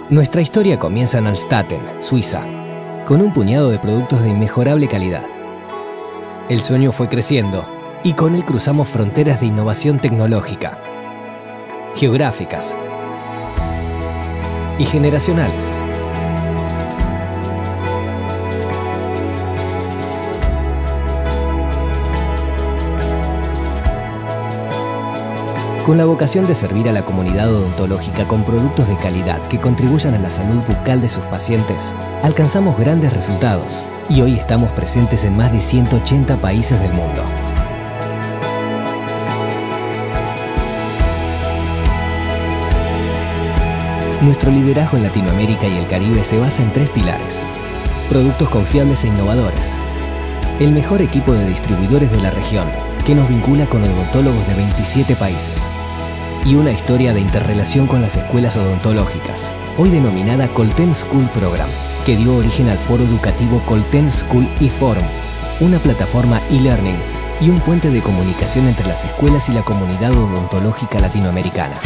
Nuestra historia comienza en Alstatten, Suiza, con un puñado de productos de inmejorable calidad. El sueño fue creciendo y con él cruzamos fronteras de innovación tecnológica, geográficas y generacionales. Con la vocación de servir a la comunidad odontológica con productos de calidad que contribuyan a la salud bucal de sus pacientes, alcanzamos grandes resultados y hoy estamos presentes en más de 180 países del mundo. Nuestro liderazgo en Latinoamérica y el Caribe se basa en 3 pilares: productos confiables e innovadores, el mejor equipo de distribuidores de la región, que nos vincula con odontólogos de 27 países, y una historia de interrelación con las escuelas odontológicas, hoy denominada Colten School Program, que dio origen al foro educativo Colten School eForum, una plataforma e-learning y un puente de comunicación entre las escuelas y la comunidad odontológica latinoamericana.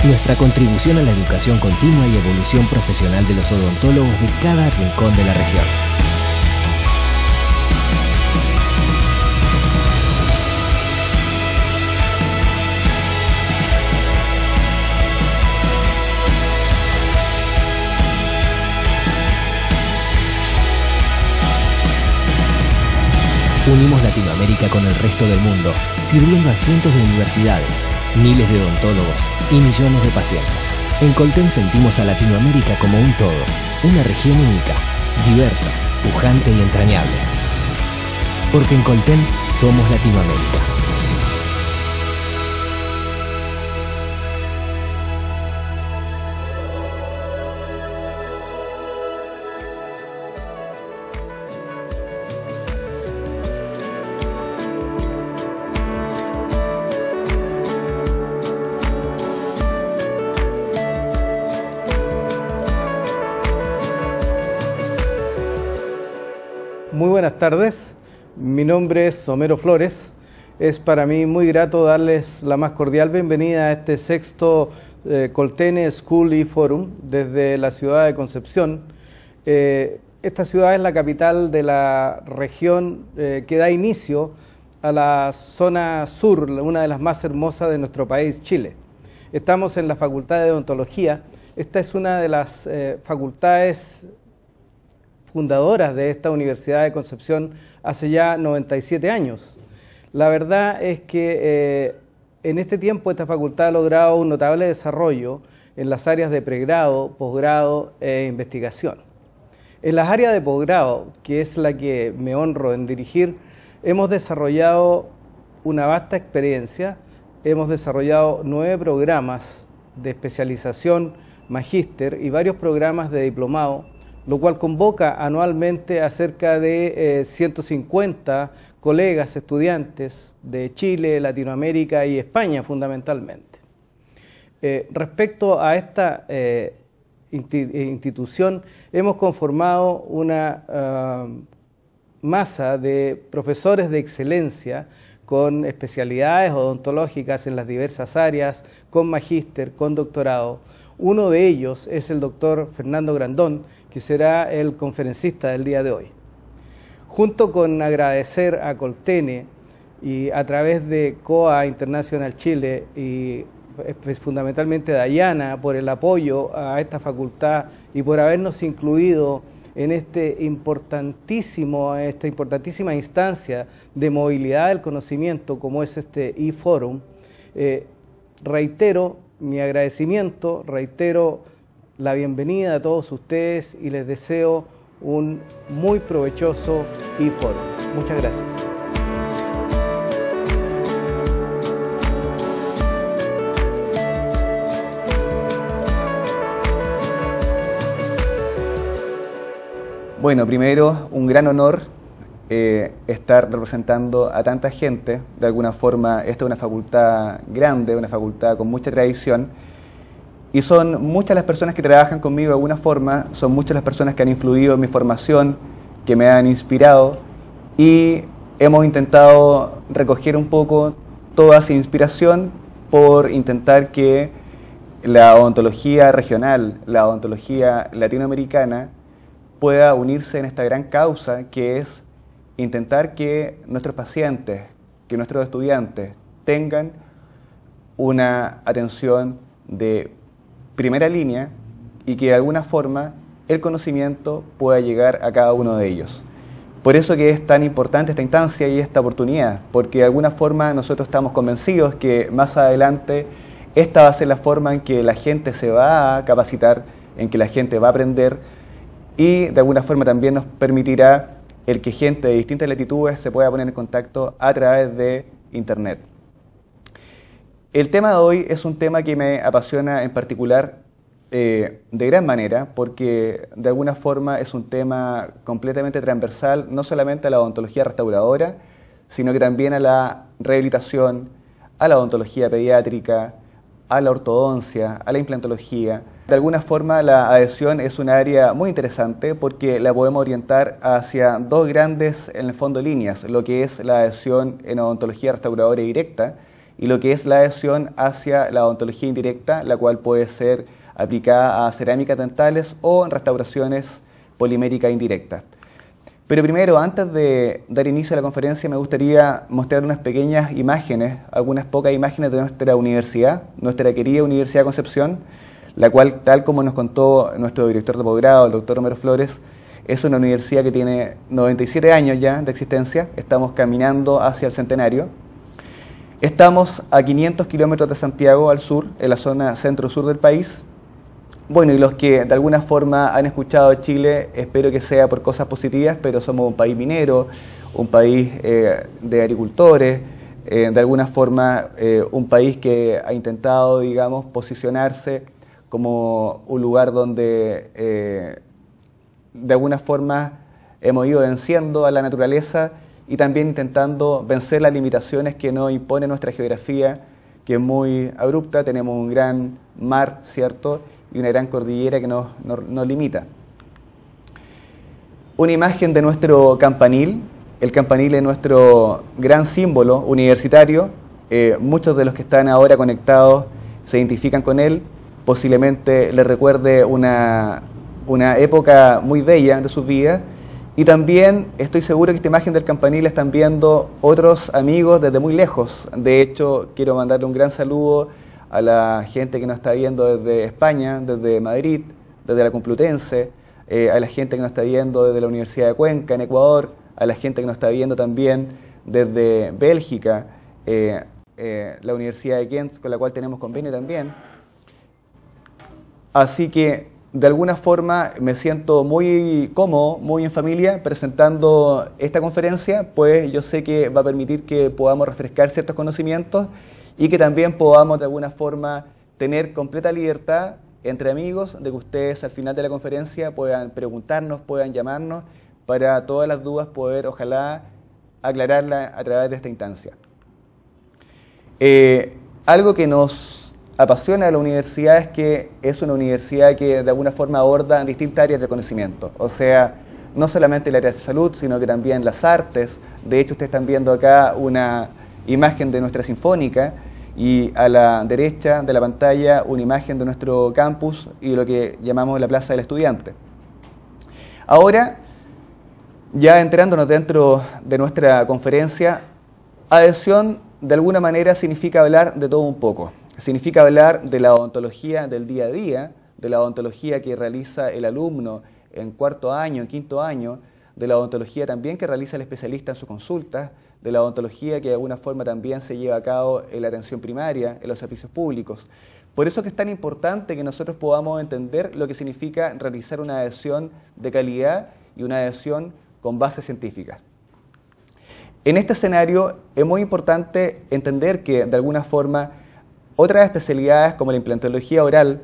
Nuestra contribución a la educación continua y evolución profesional de los odontólogos de cada rincón de la región. Unimos Latinoamérica con el resto del mundo, sirviendo a cientos de universidades, miles de odontólogos y millones de pacientes. En Colten sentimos a Latinoamérica como un todo, una región única, diversa, pujante y entrañable. Porque en Colten somos Latinoamérica. Muy buenas tardes, mi nombre es Homero Flores. Es para mí muy grato darles la más cordial bienvenida a este 6º Colten School eForum desde la ciudad de Concepción. Esta ciudad es la capital de la región que da inicio a la zona sur, una de las más hermosas de nuestro país, Chile. Estamos en la Facultad de Odontología. Esta es una de las facultades fundadoras de esta Universidad de Concepción hace ya 97 años. La verdad es que en este tiempo esta facultad ha logrado un notable desarrollo en las áreas de pregrado, posgrado e investigación. En las áreas de posgrado, que es la que me honro en dirigir, hemos desarrollado una vasta experiencia, hemos desarrollado 9 programas de especialización, magíster y varios programas de diplomado, lo cual convoca anualmente a cerca de 150 colegas estudiantes de Chile, Latinoamérica y España fundamentalmente. Respecto a esta institución, hemos conformado una masa de profesores de excelencia con especialidades odontológicas en las diversas áreas, con magíster, con doctorado. Uno de ellos es el doctor Fernando Grandón, que será el conferencista del día de hoy. Junto con agradecer a Colten y a través de COA International Chile y fundamentalmente a Dayana por el apoyo a esta facultad y por habernos incluido en esta importantísima instancia de movilidad del conocimiento como es este eForum, reitero mi agradecimiento, reitero la bienvenida a todos ustedes y les deseo un muy provechoso eForum. Muchas gracias. Bueno, primero, un gran honor estar representando a tanta gente. De alguna forma, esta es una facultad grande, una facultad con mucha tradición, y son muchas las personas que trabajan conmigo de alguna forma, son muchas las personas que han influido en mi formación, que me han inspirado, y hemos intentado recoger un poco toda esa inspiración por intentar que la odontología regional, la odontología latinoamericana, pueda unirse en esta gran causa que es intentar que nuestros pacientes, que nuestros estudiantes tengan una atención de primera línea y que de alguna forma el conocimiento pueda llegar a cada uno de ellos. Por eso que es tan importante esta instancia y esta oportunidad, porque de alguna forma nosotros estamos convencidos que más adelante esta va a ser la forma en que la gente se va a capacitar, en que la gente va a aprender, y de alguna forma también nos permitirá el que gente de distintas latitudes se pueda poner en contacto a través de Internet. El tema de hoy es un tema que me apasiona en particular de gran manera, porque de alguna forma es un tema completamente transversal, no solamente a la odontología restauradora, sino que también a la rehabilitación, a la odontología pediátrica, a la ortodoncia, a la implantología. De alguna forma la adhesión es un área muy interesante porque la podemos orientar hacia dos grandes, en el fondo, líneas, lo que es la adhesión en odontología restauradora directa y lo que es la adhesión hacia la odontología indirecta, la cual puede ser aplicada a cerámicas dentales o en restauraciones poliméricas indirectas. Pero primero, antes de dar inicio a la conferencia, me gustaría mostrar unas pequeñas imágenes, algunas pocas imágenes de nuestra universidad, nuestra querida Universidad de Concepción, la cual, tal como nos contó nuestro director de posgrado, el doctor Romero Flores, es una universidad que tiene 97 años ya de existencia, estamos caminando hacia el centenario. Estamos a 500 kilómetros de Santiago al sur, en la zona centro-sur del país. Bueno, y los que de alguna forma han escuchado de Chile, espero que sea por cosas positivas, pero somos un país minero, un país de agricultores, de alguna forma un país que ha intentado, digamos, posicionarse como un lugar donde de alguna forma hemos ido venciendo a la naturaleza y también intentando vencer las limitaciones que nos impone nuestra geografía, que es muy abrupta. Tenemos un gran mar, ¿cierto?, y una gran cordillera que nos limita. Una imagen de nuestro campanil. El campanil es nuestro gran símbolo universitario. Muchos de los que están ahora conectados se identifican con él. Posiblemente les recuerde una época muy bella de sus vidas. Y también estoy seguro que esta imagen del campanil la están viendo otros amigos desde muy lejos. De hecho, quiero mandarle un gran saludo a la gente que nos está viendo desde España, desde Madrid, desde la Complutense, a la gente que nos está viendo desde la Universidad de Cuenca, en Ecuador, a la gente que nos está viendo también desde Bélgica, la Universidad de Kent, con la cual tenemos convenio también. Así que, de alguna forma, me siento muy cómodo, muy en familia, presentando esta conferencia, pues yo sé que va a permitir que podamos refrescar ciertos conocimientos y que también podamos de alguna forma tener completa libertad entre amigos, de que ustedes al final de la conferencia puedan preguntarnos, puedan llamarnos, para todas las dudas poder, ojalá, aclararlas a través de esta instancia. Algo que nos apasiona de la universidad es que es una universidad que de alguna forma aborda distintas áreas de conocimiento, o sea, no solamente el área de salud, sino que también las artes. De hecho, ustedes están viendo acá una imagen de nuestra sinfónica y a la derecha de la pantalla una imagen de nuestro campus y lo que llamamos la Plaza del Estudiante. Ahora, ya entrándonos dentro de nuestra conferencia, adhesión de alguna manera significa hablar de todo un poco. Significa hablar de la odontología del día a día, de la odontología que realiza el alumno en cuarto año, en quinto año, de la odontología también que realiza el especialista en sus consultas, de la odontología que de alguna forma también se lleva a cabo en la atención primaria, en los servicios públicos. Por eso que es tan importante que nosotros podamos entender lo que significa realizar una adhesión de calidad y una adhesión con base científica. En este escenario es muy importante entender que de alguna forma otras especialidades como la implantología oral,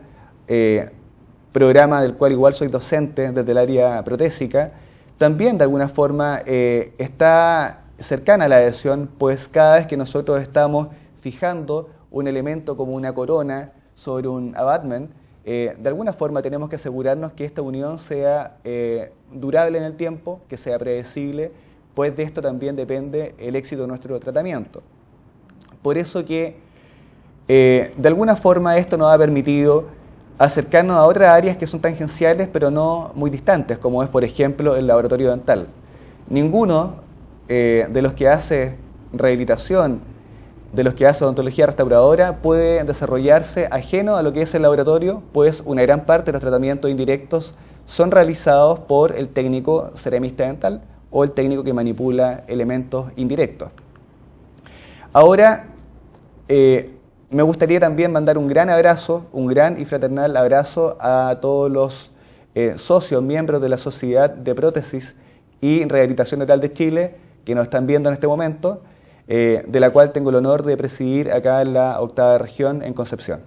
programa del cual igual soy docente desde el área protésica, también de alguna forma está cercana a la adhesión, pues cada vez que nosotros estamos fijando un elemento como una corona sobre un abutment, de alguna forma tenemos que asegurarnos que esta unión sea durable en el tiempo, que sea predecible, pues de esto también depende el éxito de nuestro tratamiento. Por eso que de alguna forma esto nos ha permitido acercarnos a otras áreas que son tangenciales pero no muy distantes, como es por ejemplo el laboratorio dental. Ninguno de los que hace rehabilitación, de los que hace odontología restauradora, puede desarrollarse ajeno a lo que es el laboratorio, pues una gran parte de los tratamientos indirectos son realizados por el técnico ceramista dental o el técnico que manipula elementos indirectos. Ahora, me gustaría también mandar un gran abrazo, un gran y fraternal abrazo a todos los socios, miembros de la Sociedad de Prótesis y Rehabilitación Dental de Chile, que nos están viendo en este momento, de la cual tengo el honor de presidir acá en la 8ª región en Concepción.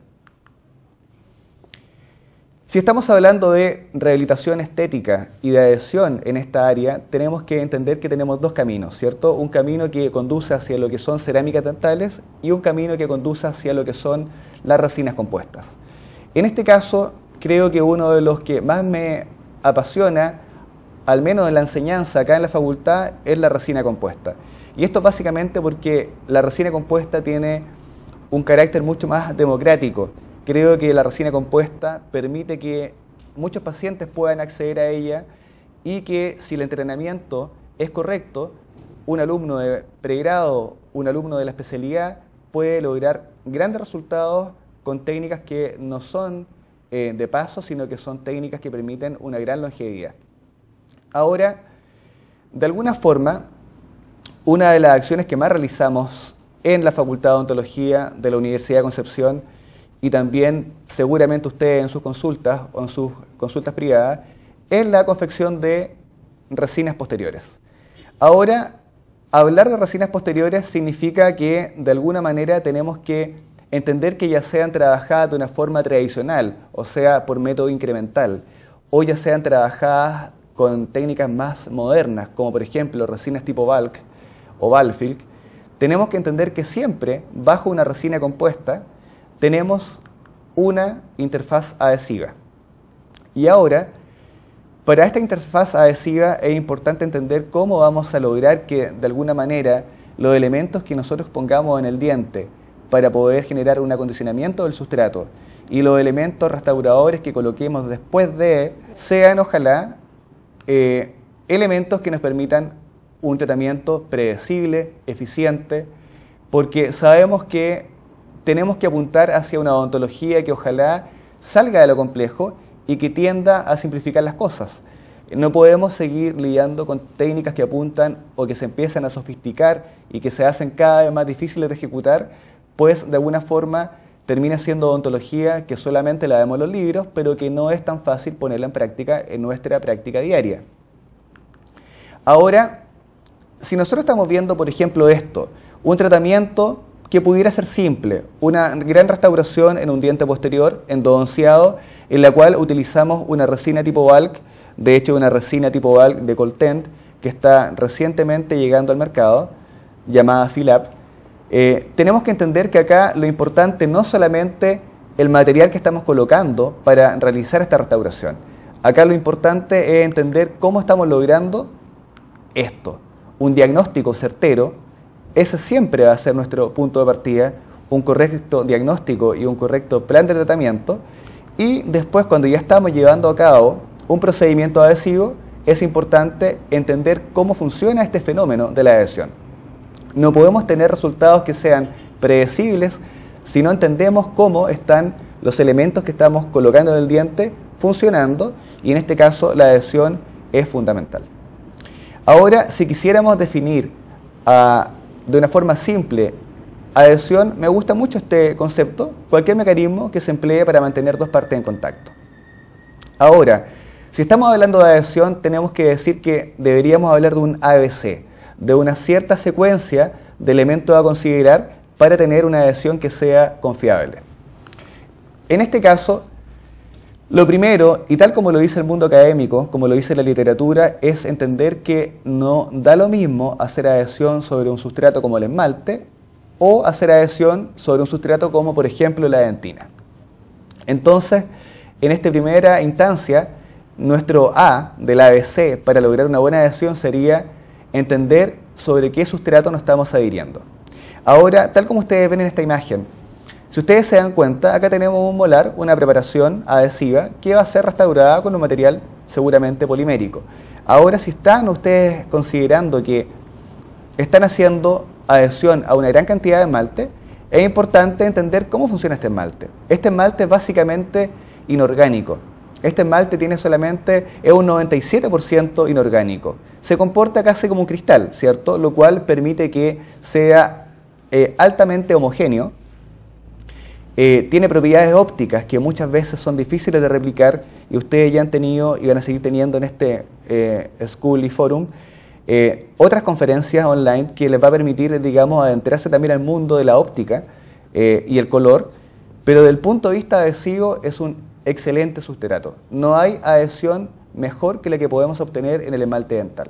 Si estamos hablando de rehabilitación estética y de adhesión en esta área, tenemos que entender que tenemos dos caminos, ¿cierto? Un camino que conduce hacia lo que son cerámicas dentales y un camino que conduce hacia lo que son las resinas compuestas. En este caso, creo que uno de los que más me apasiona, al menos en la enseñanza acá en la facultad, es la resina compuesta. Y esto básicamente porque la resina compuesta tiene un carácter mucho más democrático. Creo que la resina compuesta permite que muchos pacientes puedan acceder a ella y que si el entrenamiento es correcto, un alumno de pregrado, un alumno de la especialidad puede lograr grandes resultados con técnicas que no son de paso, sino que son técnicas que permiten una gran longevidad. Ahora, de alguna forma, una de las acciones que más realizamos en la Facultad de Odontología de la Universidad de Concepción y también seguramente ustedes en sus consultas o en sus consultas privadas es la confección de resinas posteriores. Ahora, hablar de resinas posteriores significa que de alguna manera tenemos que entender que ya sean trabajadas de una forma tradicional, o sea, por método incremental, o ya sean trabajadas con técnicas más modernas, como por ejemplo resinas tipo bulk o Balfilk. Tenemos que entender que siempre, bajo una resina compuesta, tenemos una interfaz adhesiva. Y ahora, para esta interfaz adhesiva es importante entender cómo vamos a lograr que, de alguna manera, los elementos que nosotros pongamos en el diente para poder generar un acondicionamiento del sustrato y los elementos restauradores que coloquemos después de, sean, ojalá, elementos que nos permitan un tratamiento predecible, eficiente, porque sabemos que tenemos que apuntar hacia una odontología que ojalá salga de lo complejo y que tienda a simplificar las cosas. No podemos seguir lidiando con técnicas que apuntan o que se empiezan a sofisticar y que se hacen cada vez más difíciles de ejecutar, pues de alguna forma termina siendo odontología que solamente la vemos en los libros, pero que no es tan fácil ponerla en práctica en nuestra práctica diaria. Ahora, si nosotros estamos viendo, por ejemplo, esto, un tratamiento que pudiera ser simple, una gran restauración en un diente posterior, endodonceado, en la cual utilizamos una resina tipo bulk, de hecho una resina tipo bulk de Coltent, que está recientemente llegando al mercado, llamada Filap. Tenemos que entender que acá lo importante no solamente el material que estamos colocando para realizar esta restauración. Acá lo importante es entender cómo estamos logrando esto. Un diagnóstico certero, ese siempre va a ser nuestro punto de partida, un correcto diagnóstico y un correcto plan de tratamiento. Y después, cuando ya estamos llevando a cabo un procedimiento adhesivo, es importante entender cómo funciona este fenómeno de la adhesión. No podemos tener resultados que sean predecibles si no entendemos cómo están los elementos que estamos colocando en el diente funcionando, y en este caso la adhesión es fundamental. Ahora, si quisiéramos definir de una forma simple adhesión, me gusta mucho este concepto, cualquier mecanismo que se emplee para mantener dos partes en contacto. Ahora, si estamos hablando de adhesión, tenemos que decir que deberíamos hablar de un ABC, de una cierta secuencia de elementos a considerar para tener una adhesión que sea confiable. En este caso, Lo primero, y tal como lo dice el mundo académico, como lo dice la literatura, es entender que no da lo mismo hacer adhesión sobre un sustrato como el esmalte o hacer adhesión sobre un sustrato como, por ejemplo, la dentina. Entonces, en esta primera instancia, nuestro A del ABC para lograr una buena adhesión sería entender sobre qué sustrato nos estamos adhiriendo. Ahora, tal como ustedes ven en esta imagen, si ustedes se dan cuenta, acá tenemos un molar, una preparación adhesiva que va a ser restaurada con un material seguramente polimérico. Ahora, si están ustedes considerando que están haciendo adhesión a una gran cantidad de esmalte, es importante entender cómo funciona este esmalte. Este esmalte es básicamente inorgánico. Este esmalte es un 97% inorgánico. Se comporta casi como un cristal, ¿cierto? Lo cual permite que sea altamente homogéneo. Tiene propiedades ópticas que muchas veces son difíciles de replicar y ustedes ya han tenido y van a seguir teniendo en este School y Forum otras conferencias online que les va a permitir, digamos, adentrarse también al mundo de la óptica y el color, pero desde el punto de vista adhesivo es un excelente sustrato. No hay adhesión mejor que la que podemos obtener en el esmalte dental.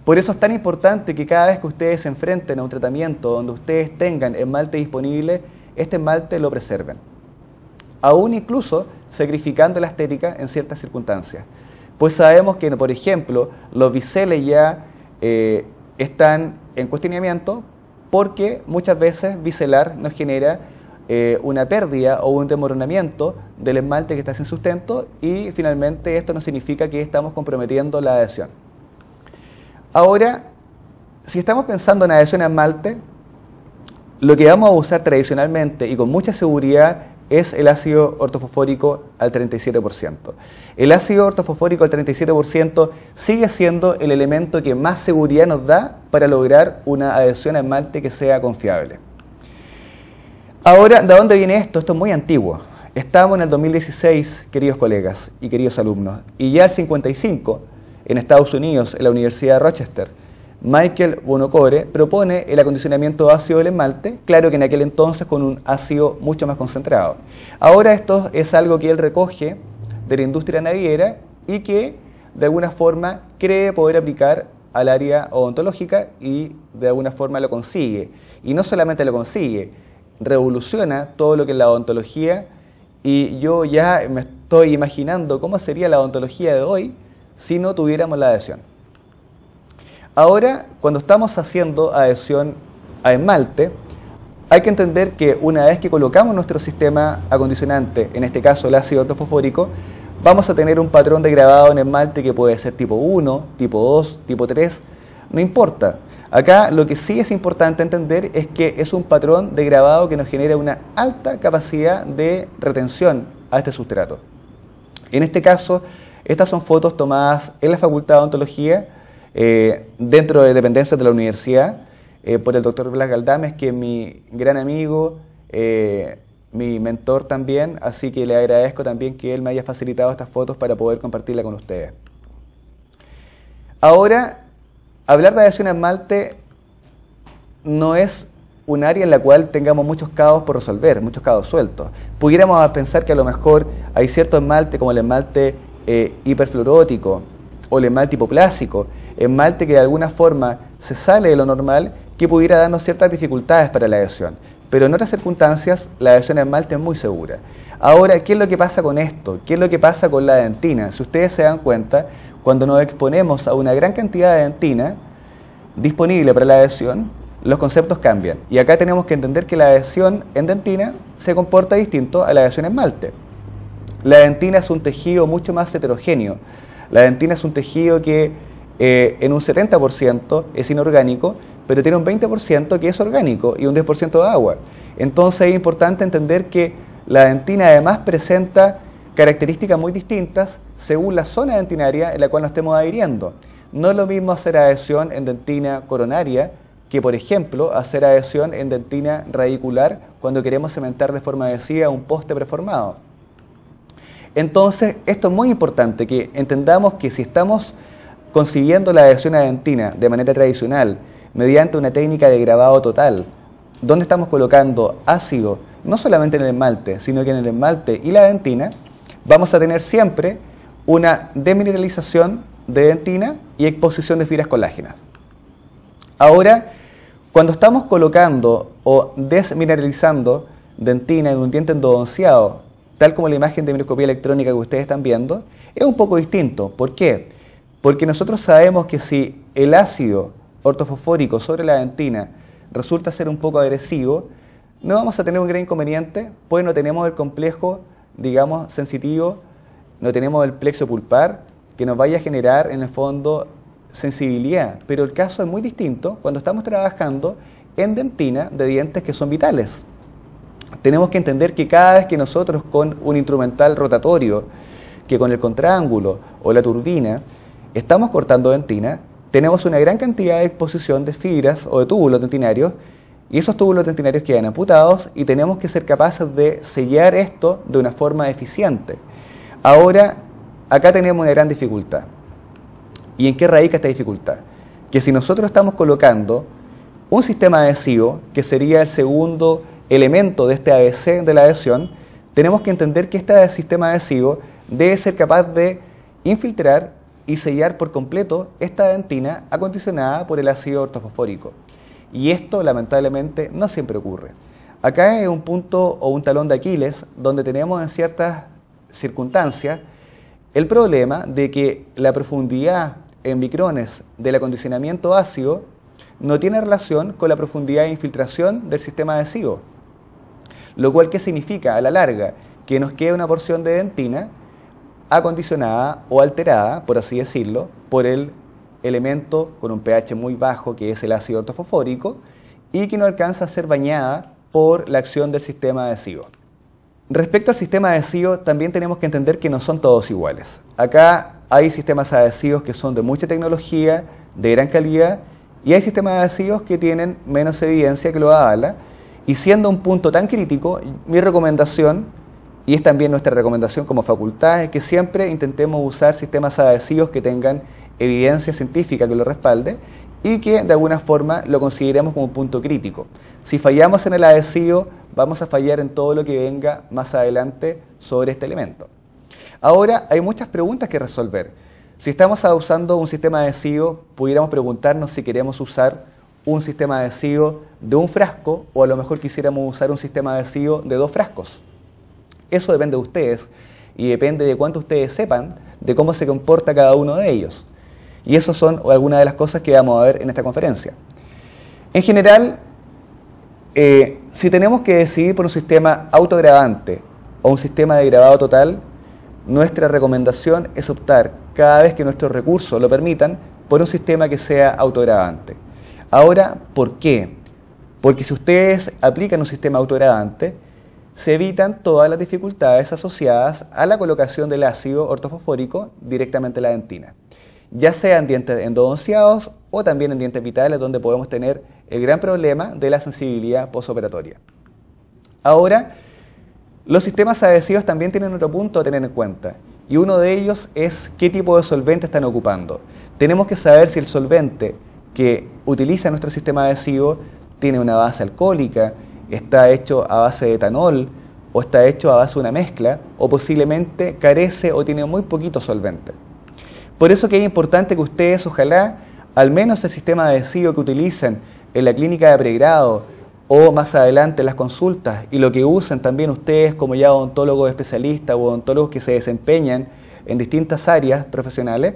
Por eso es tan importante que cada vez que ustedes se enfrenten a un tratamiento donde ustedes tengan esmalte disponible, este esmalte lo preserven, aún incluso sacrificando la estética en ciertas circunstancias. Pues sabemos que, por ejemplo, los biseles ya están en cuestionamiento porque muchas veces biselar nos genera una pérdida o un desmoronamiento del esmalte que está sin sustento y finalmente esto no significa que estamos comprometiendo la adhesión. Ahora, si estamos pensando en adhesión a esmalte, lo que vamos a usar tradicionalmente y con mucha seguridad es el ácido ortofosfórico al 37%. El ácido ortofosfórico al 37% sigue siendo el elemento que más seguridad nos da para lograr una adhesión a esmalte que sea confiable. Ahora, ¿de dónde viene esto? Esto es muy antiguo. Estamos en el 2016, queridos colegas y queridos alumnos, y ya el 55, en Estados Unidos, en la Universidad de Rochester, Michael Buonocore propone el acondicionamiento ácido del esmalte, claro que en aquel entonces con un ácido mucho más concentrado. Ahora esto es algo que él recoge de la industria naviera y que de alguna forma cree poder aplicar al área odontológica y de alguna forma lo consigue. Y no solamente lo consigue, revoluciona todo lo que es la odontología y yo ya me estoy imaginando cómo sería la odontología de hoy si no tuviéramos la adhesión. Ahora, cuando estamos haciendo adhesión a esmalte, hay que entender que una vez que colocamos nuestro sistema acondicionante, en este caso el ácido ortofosfórico, vamos a tener un patrón de grabado en esmalte que puede ser tipo 1, tipo 2, tipo 3, no importa. Acá lo que sí es importante entender es que es un patrón de grabado que nos genera una alta capacidad de retención a este sustrato. En este caso, estas son fotos tomadas en la Facultad de Odontología, dentro de dependencias de la universidad, por el doctor Blas Galdames, que es mi gran amigo, mi mentor también, así que le agradezco también que él me haya facilitado estas fotos para poder compartirla con ustedes. Ahora, hablar de adhesión a esmalte no es un área en la cual tengamos muchos cabos por resolver, muchos cabos sueltos. Pudiéramos pensar que a lo mejor hay cierto esmalte como el esmalte hiperfluorótico o el esmalte hipoplásico, esmalte que de alguna forma se sale de lo normal, que pudiera darnos ciertas dificultades para la adhesión. Pero en otras circunstancias la adhesión a esmalte es muy segura. Ahora, ¿qué es lo que pasa con esto? ¿Qué es lo que pasa con la dentina? Si ustedes se dan cuenta, cuando nos exponemos a una gran cantidad de dentina disponible para la adhesión, los conceptos cambian. Y acá tenemos que entender que la adhesión en dentina se comporta distinto a la adhesión en esmalte. La dentina es un tejido mucho más heterogéneo. La dentina es un tejido que en un 70% es inorgánico, pero tiene un 20% que es orgánico y un 10% de agua. Entonces es importante entender que la dentina además presenta características muy distintas según la zona dentinaria en la cual nos estemos adhiriendo. No es lo mismo hacer adhesión en dentina coronaria que, por ejemplo, hacer adhesión en dentina radicular cuando queremos cementar de forma adhesiva un poste preformado. Entonces, esto es muy importante, que entendamos que si estamos consiguiendo la adhesión a dentina de manera tradicional, mediante una técnica de grabado total, donde estamos colocando ácido no solamente en el esmalte, sino que en el esmalte y la dentina, vamos a tener siempre una demineralización de dentina y exposición de fibras colágenas. Ahora, cuando estamos colocando o desmineralizando dentina en un diente endodonciado, tal como la imagen de microscopía electrónica que ustedes están viendo, es un poco distinto. ¿Por qué? Porque nosotros sabemos que si el ácido ortofosfórico sobre la dentina resulta ser un poco agresivo, no vamos a tener un gran inconveniente, pues no tenemos el complejo, digamos, sensitivo, no tenemos el plexo pulpar, que nos vaya a generar en el fondo sensibilidad. Pero el caso es muy distinto cuando estamos trabajando en dentina de dientes que son vitales. Tenemos que entender que cada vez que nosotros con un instrumental rotatorio, que con el contraángulo o la turbina, estamos cortando dentina, tenemos una gran cantidad de exposición de fibras o de túbulos dentinarios, y esos túbulos dentinarios quedan amputados y tenemos que ser capaces de sellar esto de una forma eficiente. Ahora, acá tenemos una gran dificultad. ¿Y en qué radica esta dificultad? Que si nosotros estamos colocando un sistema adhesivo, que sería el segundo elemento de este ABC de la adhesión, tenemos que entender que este sistema adhesivo debe ser capaz de infiltrar y sellar por completo esta dentina acondicionada por el ácido ortofosfórico. Y esto, lamentablemente, no siempre ocurre. Acá es un punto o un talón de Aquiles donde tenemos en ciertas circunstancias el problema de que la profundidad en micrones del acondicionamiento ácido no tiene relación con la profundidad de infiltración del sistema adhesivo. Lo cual, ¿qué significa? A la larga, que nos queda una porción de dentina acondicionada o alterada, por así decirlo, por el elemento con un pH muy bajo que es el ácido ortofosfórico y que no alcanza a ser bañada por la acción del sistema adhesivo. Respecto al sistema adhesivo, también tenemos que entender que no son todos iguales. Acá hay sistemas adhesivos que son de mucha tecnología, de gran calidad, y hay sistemas adhesivos que tienen menos evidencia que lo avala, y siendo un punto tan crítico, mi recomendación, y es también nuestra recomendación como facultad, es que siempre intentemos usar sistemas adhesivos que tengan evidencia científica que lo respalde y que de alguna forma lo consideremos como un punto crítico. Si fallamos en el adhesivo, vamos a fallar en todo lo que venga más adelante sobre este elemento. Ahora, hay muchas preguntas que resolver. Si estamos usando un sistema adhesivo, pudiéramos preguntarnos si queremos usar un sistema adhesivo de un frasco o a lo mejor quisiéramos usar un sistema adhesivo de 2 frascos. Eso depende de ustedes y depende de cuánto ustedes sepan de cómo se comporta cada uno de ellos. Y eso son algunas de las cosas que vamos a ver en esta conferencia. En general, si tenemos que decidir por un sistema autogravante o un sistema de grabado total, nuestra recomendación es optar, cada vez que nuestros recursos lo permitan, por un sistema que sea autogravante. Ahora, ¿por qué? Porque si ustedes aplican un sistema autogravante, se evitan todas las dificultades asociadas a la colocación del ácido ortofosfórico directamente en la dentina, ya sea en dientes endodonciados o también en dientes vitales, donde podemos tener el gran problema de la sensibilidad postoperatoria. Ahora, los sistemas adhesivos también tienen otro punto a tener en cuenta, y uno de ellos es qué tipo de solvente están ocupando. Tenemos que saber si el solvente que utiliza nuestro sistema adhesivo tiene una base alcohólica, está hecho a base de etanol, o está hecho a base de una mezcla, o posiblemente carece o tiene muy poquito solvente. Por eso que es importante que ustedes, ojalá, al menos el sistema adhesivo que utilicen en la clínica de pregrado o más adelante en las consultas, y lo que usen también ustedes como ya odontólogos especialistas o odontólogos que se desempeñan en distintas áreas profesionales,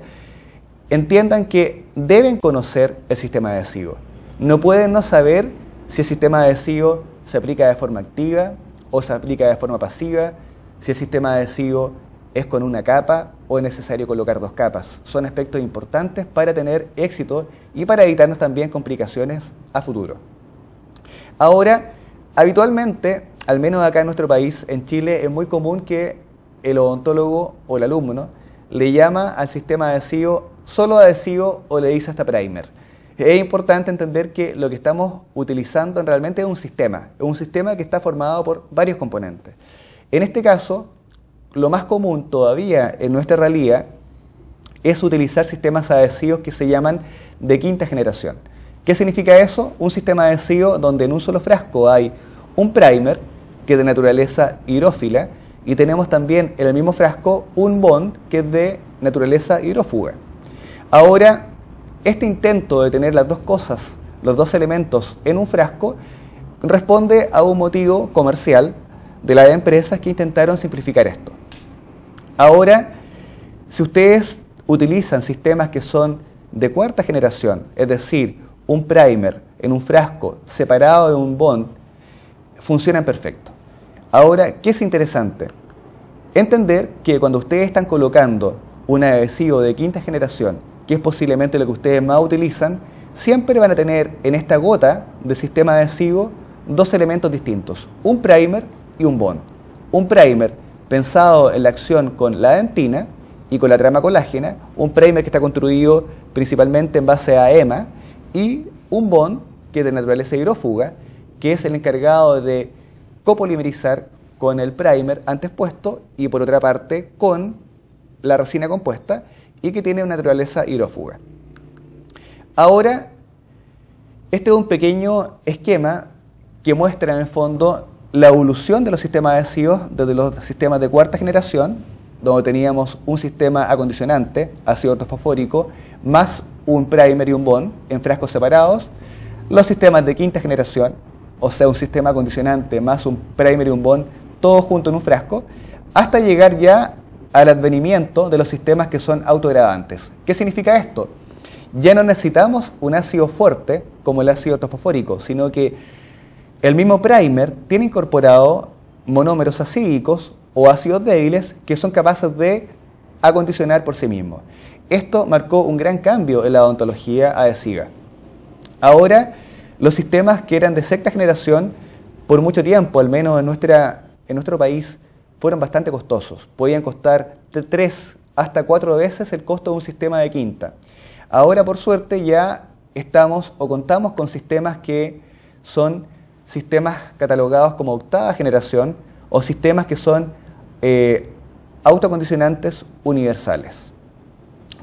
entiendan que deben conocer el sistema adhesivo. No pueden no saber si el sistema adhesivo se aplica de forma activa o se aplica de forma pasiva, si el sistema adhesivo es con una capa o es necesario colocar 2 capas. Son aspectos importantes para tener éxito y para evitarnos también complicaciones a futuro. Ahora, habitualmente, al menos acá en nuestro país, en Chile, es muy común que el odontólogo o el alumno le llama al sistema adhesivo solo adhesivo o le dice hasta primer. Es importante entender que lo que estamos utilizando realmente es un sistema que está formado por varios componentes. En este caso, lo más común todavía en nuestra realidad es utilizar sistemas adhesivos que se llaman de 5ª generación. ¿Qué significa eso? Un sistema adhesivo donde en un solo frasco hay un primer, que es de naturaleza hidrófila, y tenemos también en el mismo frasco un bond que es de naturaleza hidrófuga. Ahora, este intento de tener las dos cosas, los dos elementos en un frasco, responde a un motivo comercial de las empresas que intentaron simplificar esto. Ahora, si ustedes utilizan sistemas que son de cuarta generación, es decir, un primer en un frasco separado de un bond, funcionan perfecto. Ahora, ¿qué es interesante? Entender que cuando ustedes están colocando un adhesivo de quinta generación, que es posiblemente lo que ustedes más utilizan, siempre van a tener en esta gota de sistema adhesivo dos elementos distintos, un primer y un bond. Un primer pensado en la acción con la dentina y con la trama colágena, un primer que está construido principalmente en base a EMA, y un bond que es de naturaleza hidrófuga, que es el encargado de copolimerizar con el primer antes puesto y por otra parte con la resina compuesta y que tiene una naturaleza hidrófuga. Ahora, este es un pequeño esquema que muestra en el fondo la evolución de los sistemas adhesivos desde los sistemas de cuarta generación, donde teníamos un sistema acondicionante, ácido ortofosfórico, más un primer y un bond en frascos separados, los sistemas de quinta generación, o sea, un sistema acondicionante más un primer y un bond, todo junto en un frasco, hasta llegar ya al advenimiento de los sistemas que son autogradantes. ¿Qué significa esto? Ya no necesitamos un ácido fuerte como el ácido ortofosfórico, sino que el mismo primer tiene incorporado monómeros acídicos o ácidos débiles que son capaces de acondicionar por sí mismos. Esto marcó un gran cambio en la odontología adhesiva. Ahora, los sistemas que eran de sexta generación, por mucho tiempo, al menos en nuestro país, fueron bastante costosos. Podían costar de 3 hasta 4 veces el costo de un sistema de quinta. Ahora, por suerte, ya estamos o contamos con sistemas que son sistemas catalogados como octava generación o sistemas que son autoacondicionantes universales.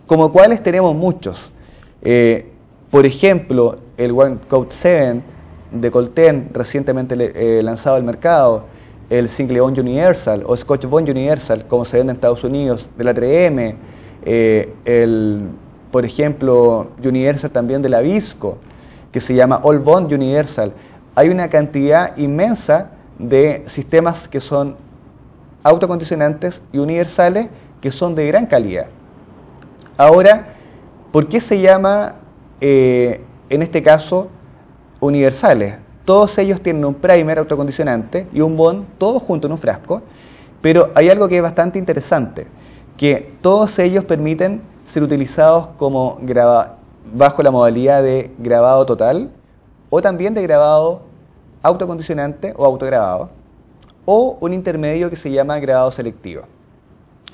Como cuales tenemos muchos. Por ejemplo, el One Coat 7 de Colten, recientemente lanzado al mercado, el Single Bond Universal o Scotch Bond Universal, como se vende en Estados Unidos, de la 3M, por ejemplo, Universal también de la Visco, que se llama All Bond Universal. Hay una cantidad inmensa de sistemas que son autoacondicionantes y universales que son de gran calidad. Ahora, ¿por qué se llama, en este caso, universales? Todos ellos tienen un primer autoacondicionante y un bond, todos juntos en un frasco, pero hay algo que es bastante interesante, que todos ellos permiten ser utilizados como bajo la modalidad de grabado total o también de grabado autoacondicionante o autograbado, o un intermedio que se llama grabado selectivo.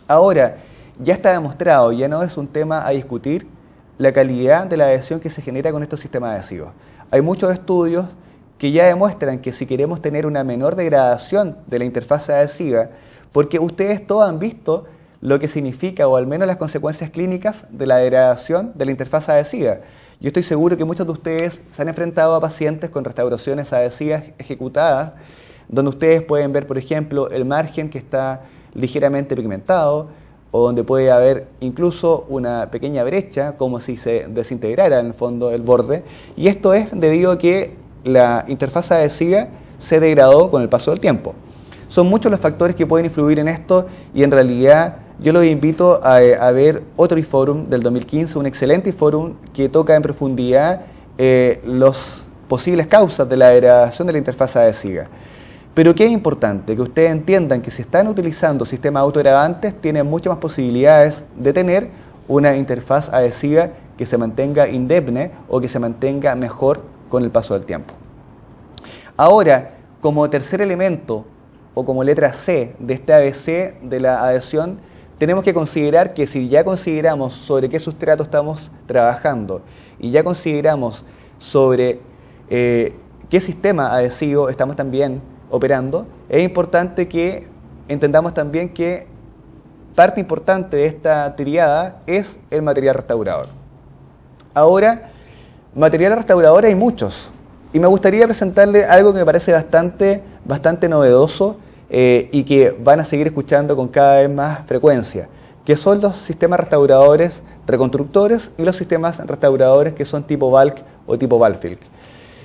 Ahora, ya está demostrado, ya no es un tema a discutir, la calidad de la adhesión que se genera con estos sistemas adhesivos. Hay muchos estudios que ya demuestran que si queremos tener una menor degradación de la interfaz adhesiva, porque ustedes todos han visto lo que significa, o al menos las consecuencias clínicas de la degradación de la interfaz adhesiva. Yo estoy seguro que muchos de ustedes se han enfrentado a pacientes con restauraciones adhesivas ejecutadas, donde ustedes pueden ver, por ejemplo, el margen que está ligeramente pigmentado, o donde puede haber incluso una pequeña brecha, como si se desintegrara en el fondo el borde, y esto es debido a que la interfaz adhesiva se degradó con el paso del tiempo. Son muchos los factores que pueden influir en esto, y en realidad yo los invito a ver otro iForum del 2015, un excelente iForum que toca en profundidad las posibles causas de la degradación de la interfaz adhesiva. Pero ¿qué es importante? Que ustedes entiendan que si están utilizando sistemas autogradantes, tienen muchas más posibilidades de tener una interfaz adhesiva que se mantenga indemne o que se mantenga mejor con el paso del tiempo. Ahora, como tercer elemento o como letra C de este ABC de la adhesión, tenemos que considerar que si ya consideramos sobre qué sustrato estamos trabajando y ya consideramos sobre qué sistema adhesivo estamos también operando, es importante que entendamos también que parte importante de esta triada es el material restaurador. Ahora, materiales restauradores hay muchos, y me gustaría presentarle algo que me parece bastante novedoso, y que van a seguir escuchando con cada vez más frecuencia, que son los sistemas restauradores reconstructores y los sistemas restauradores que son tipo bulk o tipo Valfilk.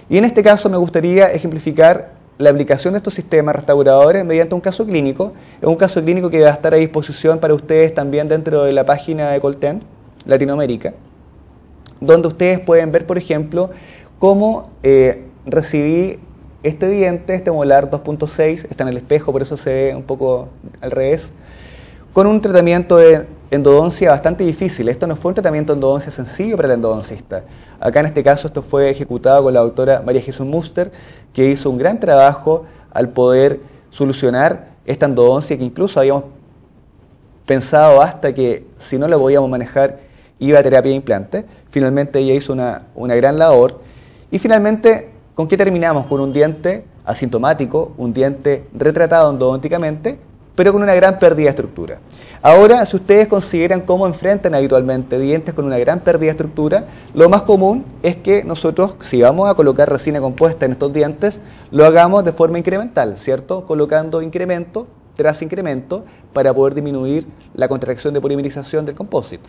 Y en este caso me gustaría ejemplificar la aplicación de estos sistemas restauradores mediante un caso clínico. Es un caso clínico que va a estar a disposición para ustedes también dentro de la página de Colten Latinoamérica, donde ustedes pueden ver, por ejemplo, cómo recibí este diente, este molar 2.6, está en el espejo, por eso se ve un poco al revés, con un tratamiento de endodoncia bastante difícil. Esto no fue un tratamiento de endodoncia sencillo para el endodoncista. Acá en este caso esto fue ejecutado con la doctora María Jesús Muster, que hizo un gran trabajo al poder solucionar esta endodoncia que incluso habíamos pensado hasta que si no la podíamos manejar iba a terapia de implante. Finalmente ella hizo una gran labor. Y finalmente, ¿con qué terminamos? Con un diente asintomático, un diente retratado endodónticamente, pero con una gran pérdida de estructura. Ahora, si ustedes consideran cómo enfrentan habitualmente dientes con una gran pérdida de estructura, lo más común es que nosotros, si vamos a colocar resina compuesta en estos dientes, lo hagamos de forma incremental, ¿cierto? Colocando incremento tras incremento para poder disminuir la contracción de polimerización del compósito.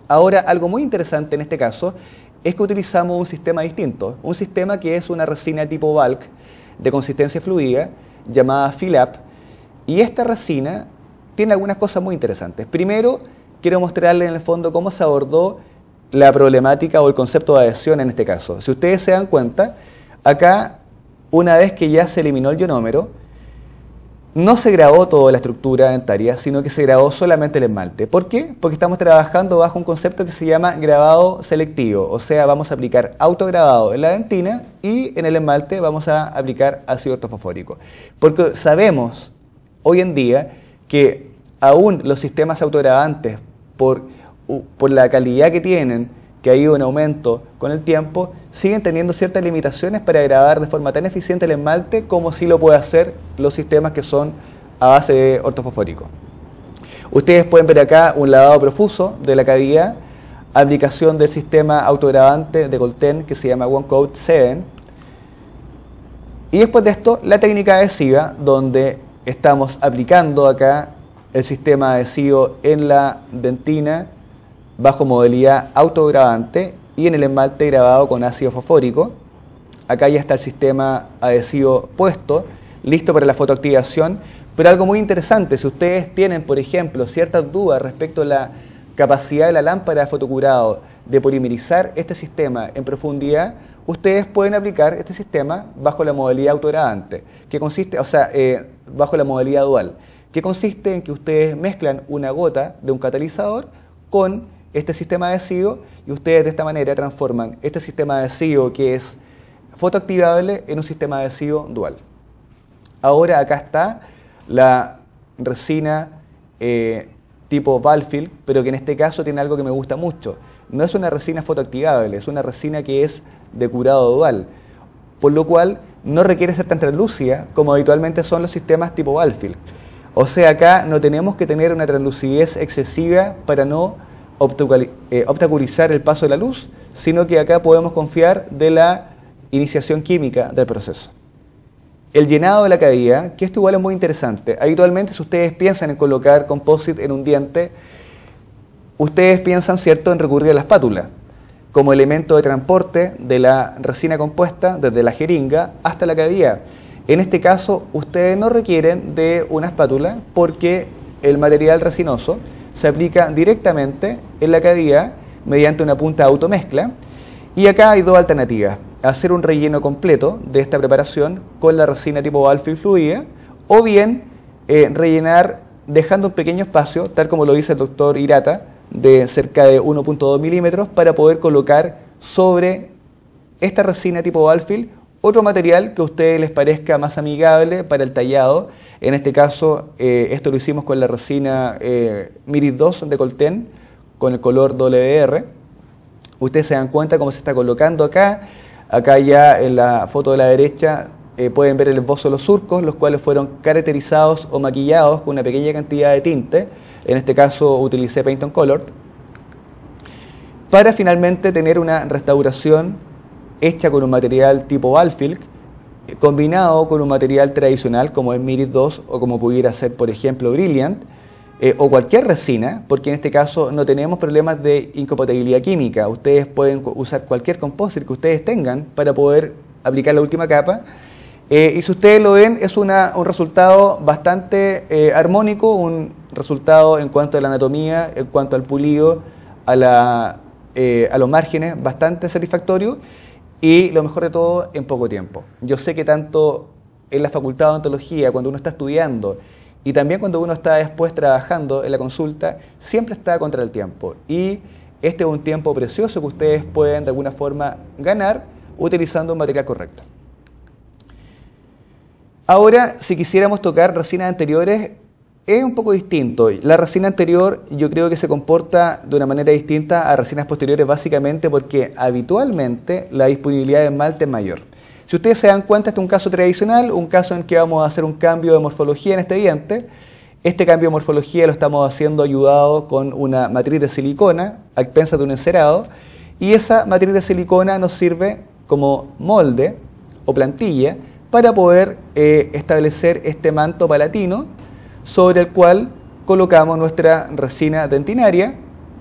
Ahora, algo muy interesante en este caso es que utilizamos un sistema distinto, un sistema que es una resina tipo bulk de consistencia fluida llamada Fill-Up, y esta resina tiene algunas cosas muy interesantes. Primero, quiero mostrarles en el fondo cómo se abordó la problemática o el concepto de adhesión en este caso. Si ustedes se dan cuenta, acá, una vez que ya se eliminó el ionómero, no se grabó toda la estructura dentaria, sino que se grabó solamente el esmalte. ¿Por qué? Porque estamos trabajando bajo un concepto que se llama grabado selectivo, o sea, vamos a aplicar autograbado en la dentina y en el esmalte vamos a aplicar ácido ortofosfórico. Porque sabemos hoy en día que aún los sistemas autograbantes, por la calidad que tienen, que ha ido en aumento con el tiempo, siguen teniendo ciertas limitaciones para grabar de forma tan eficiente el esmalte como sí lo puede hacer los sistemas que son a base de ortofosfórico. Ustedes pueden ver acá un lavado profuso de la cavidad, aplicación del sistema autograbante de Colten que se llama OneCoat 7, y después de esto la técnica adhesiva, donde estamos aplicando acá el sistema adhesivo en la dentina bajo modalidad autograbante y en el esmalte grabado con ácido fosfórico. Acá ya está el sistema adhesivo puesto, listo para la fotoactivación, pero algo muy interesante, si ustedes tienen, por ejemplo, ciertas dudas respecto a la capacidad de la lámpara de fotocurado de polimerizar este sistema en profundidad, ustedes pueden aplicar este sistema bajo la modalidad autograbante, que consiste, bajo la modalidad dual, que consiste en que ustedes mezclan una gota de un catalizador con este sistema adhesivo y ustedes de esta manera transforman este sistema adhesivo que es fotoactivable en un sistema adhesivo dual. Ahora acá está la resina tipo Valfilk, pero que en este caso tiene algo que me gusta mucho. No es una resina fotoactivable, es una resina que es de curado dual, por lo cual no requiere ser tan translúcida como habitualmente son los sistemas tipo Valfilk. O sea, acá no tenemos que tener una translucidez excesiva para no obstaculizar el paso de la luz, sino que acá podemos confiar de la iniciación química del proceso. El llenado de la cavidad, que esto igual es muy interesante. Habitualmente, si ustedes piensan en colocar composite en un diente, ustedes piensan, ¿cierto?, en recurrir a la espátula como elemento de transporte de la resina compuesta desde la jeringa hasta la cavidad. En este caso, ustedes no requieren de una espátula porque el material resinoso se aplica directamente en la cavidad mediante una punta de automezcla. Y acá hay dos alternativas: hacer un relleno completo de esta preparación con la resina tipo Valfilk fluida, o bien rellenar dejando un pequeño espacio, tal como lo dice el doctor Hirata, de cerca de 1.2 milímetros, para poder colocar sobre esta resina tipo Valfilk otro material que a ustedes les parezca más amigable para el tallado. En este caso, esto lo hicimos con la resina Miris 2 de Colten, con el color WR. Ustedes se dan cuenta cómo se está colocando acá. Acá ya en la foto de la derecha pueden ver el esbozo de los surcos, los cuales fueron caracterizados o maquillados con una pequeña cantidad de tinte. En este caso utilicé Paint on Color, para finalmente tener una restauración hecha con un material tipo Valfilk, combinado con un material tradicional como es Miris 2 o como pudiera ser, por ejemplo, Brilliant, o cualquier resina, porque en este caso no tenemos problemas de incompatibilidad química. Ustedes pueden usar cualquier composite que ustedes tengan para poder aplicar la última capa. Y si ustedes lo ven, es un resultado bastante armónico, un resultado en cuanto a la anatomía, en cuanto al pulido, a los márgenes, bastante satisfactorio y lo mejor de todo, en poco tiempo. Yo sé que tanto en la Facultad de Odontología, cuando uno está estudiando, y también cuando uno está después trabajando en la consulta, siempre está contra el tiempo. Y este es un tiempo precioso que ustedes pueden de alguna forma ganar utilizando un material correcto. Ahora, si quisiéramos tocar resinas anteriores, es un poco distinto. La resina anterior yo creo que se comporta de una manera distinta a resinas posteriores, básicamente porque habitualmente la disponibilidad de esmalte es mayor. Si ustedes se dan cuenta, este es un caso tradicional, un caso en que vamos a hacer un cambio de morfología en este diente. Este cambio de morfología lo estamos haciendo ayudado con una matriz de silicona a expensas de un encerado, y esa matriz de silicona nos sirve como molde o plantilla para poder establecer este manto palatino sobre el cual colocamos nuestra resina dentinaria.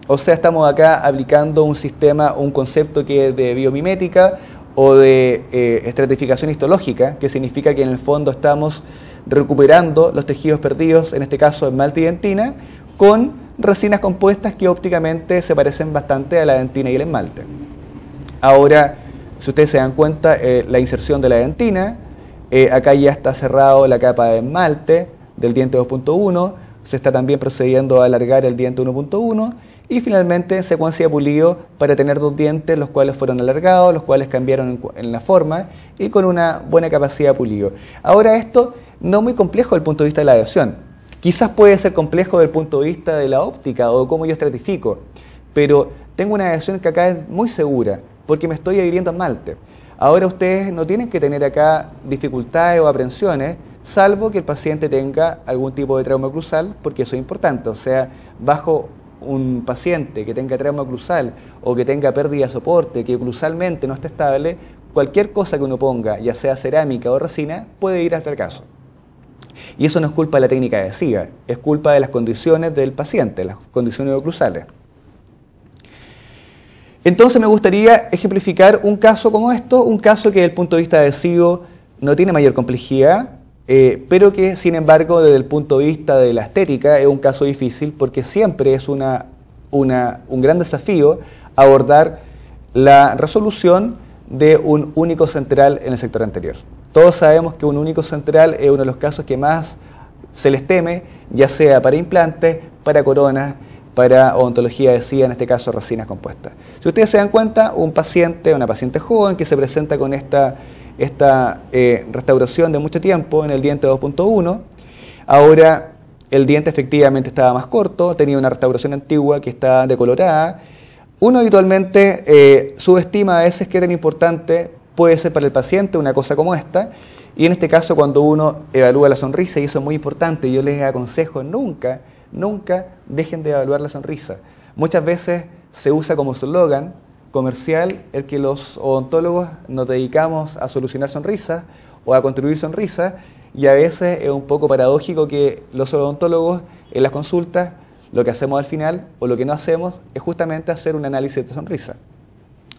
O sea, estamos acá aplicando un sistema, un concepto que es de biomimética o de estratificación histológica, que significa que en el fondo estamos recuperando los tejidos perdidos, en este caso esmalte y dentina, con resinas compuestas que ópticamente se parecen bastante a la dentina y el esmalte. Ahora, si ustedes se dan cuenta, la inserción de la dentina, acá ya está cerrado la capa de esmalte del diente 2.1, se está también procediendo a alargar el diente 1.1 y finalmente secuencia de pulido para tener dos dientes los cuales fueron alargados, los cuales cambiaron en la forma y con una buena capacidad de pulido. Ahora, esto no es muy complejo desde el punto de vista de la adhesión. Quizás puede ser complejo desde el punto de vista de la óptica o de cómo yo estratifico, pero tengo una adhesión que acá es muy segura porque me estoy adhiriendo a esmalte. Ahora ustedes no tienen que tener acá dificultades o aprensiones, salvo que el paciente tenga algún tipo de trauma oclusal, porque eso es importante. O sea, bajo un paciente que tenga trauma oclusal o que tenga pérdida de soporte, que oclusalmente no esté estable, cualquier cosa que uno ponga, ya sea cerámica o resina, puede ir al fracaso. Y eso no es culpa de la técnica adhesiva, es culpa de las condiciones del paciente, las condiciones oclusales. Entonces me gustaría ejemplificar un caso como esto, un caso que desde el punto de vista adhesivo no tiene mayor complejidad, pero que sin embargo desde el punto de vista de la estética es un caso difícil porque siempre es un gran desafío abordar la resolución de un único central en el sector anterior. Todos sabemos que un único central es uno de los casos que más se les teme, ya sea para implantes, para coronas, para odontología adhesiva, en este caso resinas compuestas. Si ustedes se dan cuenta, una paciente joven que se presenta con esta restauración de mucho tiempo en el diente 2.1, ahora el diente efectivamente estaba más corto, tenía una restauración antigua que está decolorada. Uno habitualmente subestima a veces qué tan importante puede ser para el paciente una cosa como esta, y en este caso cuando uno evalúa la sonrisa, y eso es muy importante, yo les aconsejo nunca dejen de evaluar la sonrisa. Muchas veces se usa como slogan comercial el que los odontólogos nos dedicamos a solucionar sonrisas o a construir sonrisas, y a veces es un poco paradójico que los odontólogos en las consultas lo que hacemos al final o lo que no hacemos es justamente hacer un análisis de sonrisa.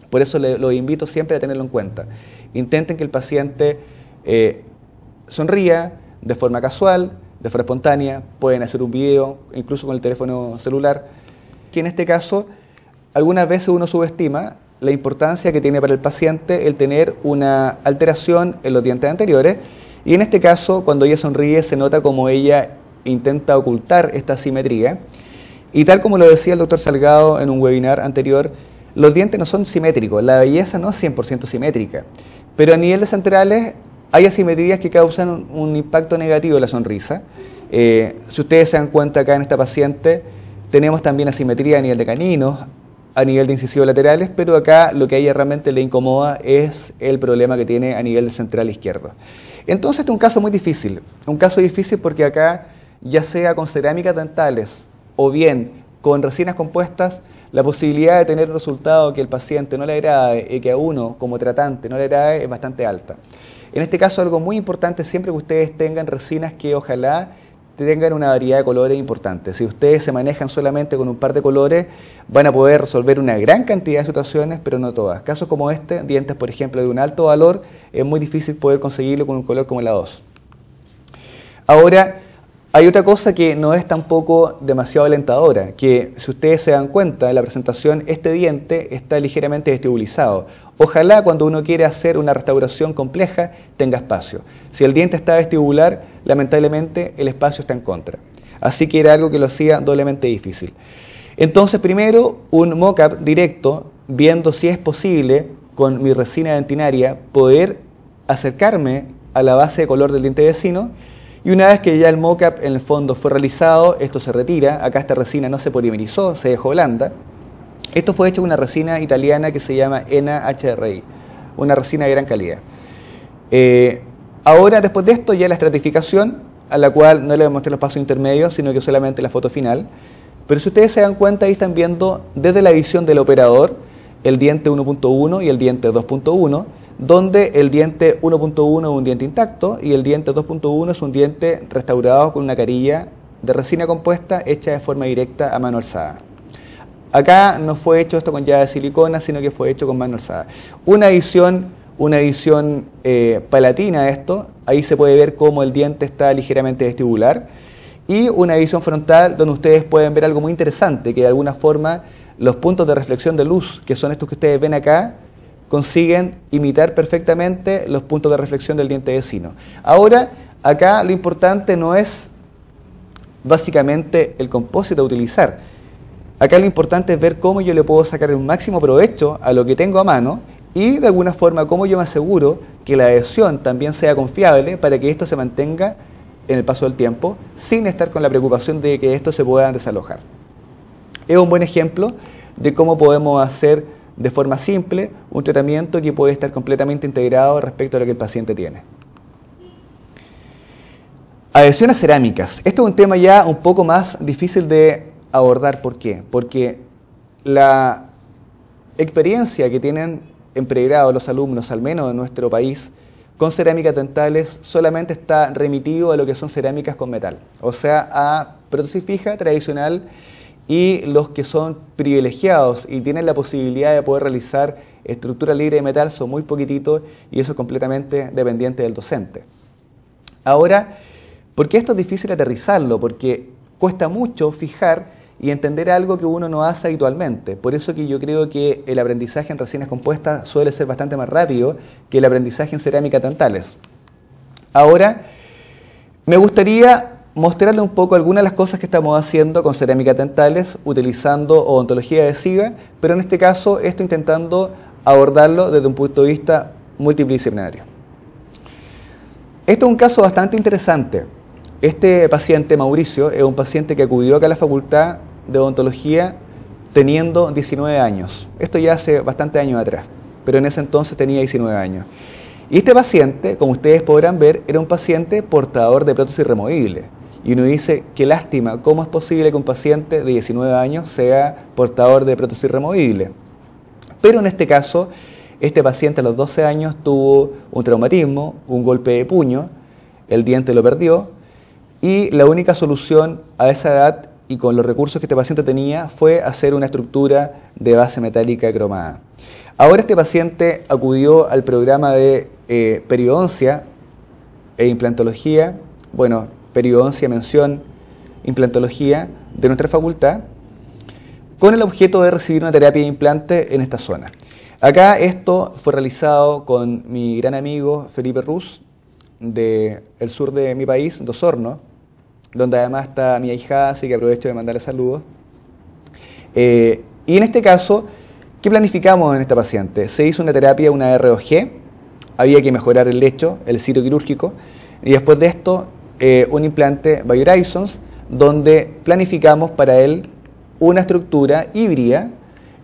Por eso los invito siempre a tenerlo en cuenta. Intenten que el paciente sonría de forma casual, de forma espontánea, pueden hacer un video, incluso con el teléfono celular, que en este caso algunas veces uno subestima la importancia que tiene para el paciente el tener una alteración en los dientes anteriores, y en este caso cuando ella sonríe se nota como ella intenta ocultar esta asimetría, y tal como lo decía el doctor Salgado en un webinar anterior, los dientes no son simétricos, la belleza no es 100% simétrica, pero a nivel de centrales hay asimetrías que causan un impacto negativo en la sonrisa. Si ustedes se dan cuenta acá en esta paciente, tenemos también asimetría a nivel de caninos, a nivel de incisivos laterales, pero acá lo que a ella realmente le incomoda es el problema que tiene a nivel central izquierdo. Entonces este es un caso muy difícil, porque acá, ya sea con cerámicas dentales o bien con resinas compuestas, la posibilidad de tener un resultado que el paciente no le agrade y que a uno como tratante no le agrade es bastante alta. En este caso, algo muy importante siempre que ustedes tengan resinas que ojalá tengan una variedad de colores importante. Si ustedes se manejan solamente con un par de colores, van a poder resolver una gran cantidad de situaciones, pero no todas. Casos como este, dientes por ejemplo de un alto valor, es muy difícil poder conseguirlo con un color como el A2. Ahora, hay otra cosa que no es tampoco demasiado alentadora, que si ustedes se dan cuenta en la presentación, este diente está ligeramente vestibulizado. Ojalá cuando uno quiere hacer una restauración compleja tenga espacio. Si el diente está vestibular, lamentablemente el espacio está en contra. Así que era algo que lo hacía doblemente difícil. Entonces primero un mock-up directo, viendo si es posible con mi resina dentinaria poder acercarme a la base de color del diente vecino. Y una vez que ya el mock-up en el fondo fue realizado, esto se retira. Acá esta resina no se polimerizó, se dejó blanda. Esto fue hecho con una resina italiana que se llama ENA HRI, una resina de gran calidad. Ahora, después de esto, ya la estratificación, a la cual no les mostré los pasos intermedios, sino que solamente la foto final. Pero si ustedes se dan cuenta, ahí están viendo desde la visión del operador el diente 1.1 y el diente 2.1, donde el diente 1.1 es un diente intacto y el diente 2.1 es un diente restaurado con una carilla de resina compuesta hecha de forma directa a mano alzada. Acá no fue hecho esto con llave de silicona, sino que fue hecho con mano alzada. Una edición palatina de esto, ahí se puede ver cómo el diente está ligeramente vestibular, y una edición frontal donde ustedes pueden ver algo muy interesante, que de alguna forma los puntos de reflexión de luz, que son estos que ustedes ven acá, consiguen imitar perfectamente los puntos de reflexión del diente vecino. Ahora, acá lo importante no es básicamente el compósito a utilizar. Acá lo importante es ver cómo yo le puedo sacar el máximo provecho a lo que tengo a mano y de alguna forma cómo yo me aseguro que la adhesión también sea confiable para que esto se mantenga en el paso del tiempo sin estar con la preocupación de que esto se pueda desalojar. Es un buen ejemplo de cómo podemos hacer de forma simple un tratamiento que puede estar completamente integrado respecto a lo que el paciente tiene. Adhesión a cerámicas. Esto es un tema ya un poco más difícil de abordar. ¿Por qué? Porque la experiencia que tienen en pregrado los alumnos, al menos en nuestro país, con cerámicas dentales solamente está remitido a lo que son cerámicas con metal, o sea, a prótesis fija tradicional, y los que son privilegiados y tienen la posibilidad de poder realizar estructura libre de metal son muy poquititos y eso es completamente dependiente del docente. Ahora, ¿por qué esto es difícil aterrizarlo? Porque cuesta mucho fijar y entender algo que uno no hace habitualmente. Por eso que yo creo que el aprendizaje en resinas compuestas suele ser bastante más rápido que el aprendizaje en cerámicas dentales. Ahora, me gustaría mostrarle un poco algunas de las cosas que estamos haciendo con cerámicas dentales utilizando odontología adhesiva, pero en este caso esto intentando abordarlo desde un punto de vista multidisciplinario. Esto es un caso bastante interesante. Este paciente, Mauricio, es un paciente que acudió acá a la Facultad de Odontología teniendo 19 años. Esto ya hace bastantes años atrás, pero en ese entonces tenía 19 años. Y este paciente, como ustedes podrán ver, era un paciente portador de prótesis removible. Y uno dice, qué lástima, ¿cómo es posible que un paciente de 19 años sea portador de prótesis removible? Pero en este caso, este paciente a los 12 años tuvo un traumatismo, un golpe de puño, el diente lo perdió, y la única solución a esa edad y con los recursos que este paciente tenía fue hacer una estructura de base metálica cromada. Ahora este paciente acudió al programa de periodoncia e implantología, bueno, periodoncia, mención, implantología de nuestra facultad, con el objeto de recibir una terapia de implante en esta zona. Acá esto fue realizado con mi gran amigo Felipe Ruz, del sur de mi país, de Osorno, donde además está mi ahijada, así que aprovecho de mandarle saludos. Y en este caso, ¿qué planificamos en esta paciente? Se hizo una terapia, una ROG, había que mejorar el lecho, el sitio quirúrgico, y después de esto, un implante BioHorizons, donde planificamos para él una estructura híbrida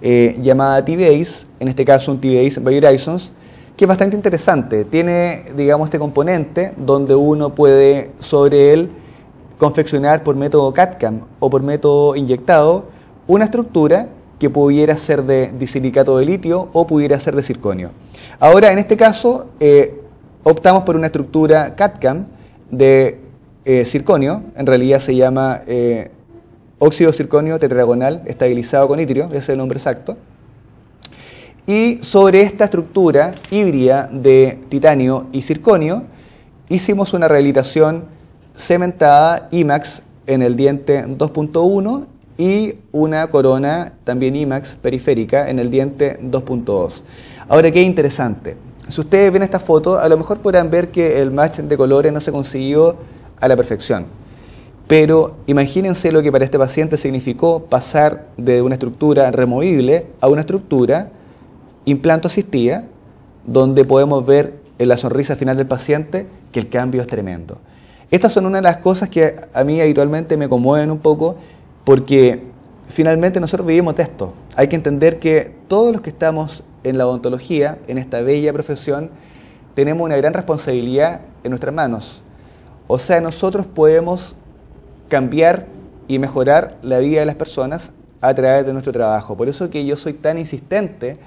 llamada T-Base, en este caso un T-Base BioHorizons, que es bastante interesante. Tiene, digamos, este componente donde uno puede sobre él confeccionar por método CAD/CAM o por método inyectado una estructura que pudiera ser de disilicato de litio o pudiera ser de circonio. Ahora, en este caso, optamos por una estructura CAD/CAM de circonio, en realidad se llama óxido circonio tetragonal estabilizado con itrio, ese es el nombre exacto. Y sobre esta estructura híbrida de titanio y circonio, hicimos una rehabilitación cementada IMAX en el diente 2.1 y una corona también IMAX periférica en el diente 2.2. Ahora, qué interesante. Si ustedes ven esta foto, a lo mejor podrán ver que el match de colores no se consiguió a la perfección. Pero imagínense lo que para este paciente significó pasar de una estructura removible a una estructura implanto asistida, donde podemos ver en la sonrisa final del paciente que el cambio es tremendo. Estas son una de las cosas que a mí habitualmente me conmueven un poco, porque finalmente nosotros vivimos de esto. Hay que entender que todos los que estamos en la odontología, en esta bella profesión, tenemos una gran responsabilidad en nuestras manos. O sea, nosotros podemos cambiar y mejorar la vida de las personas a través de nuestro trabajo. Por eso que yo soy tan insistente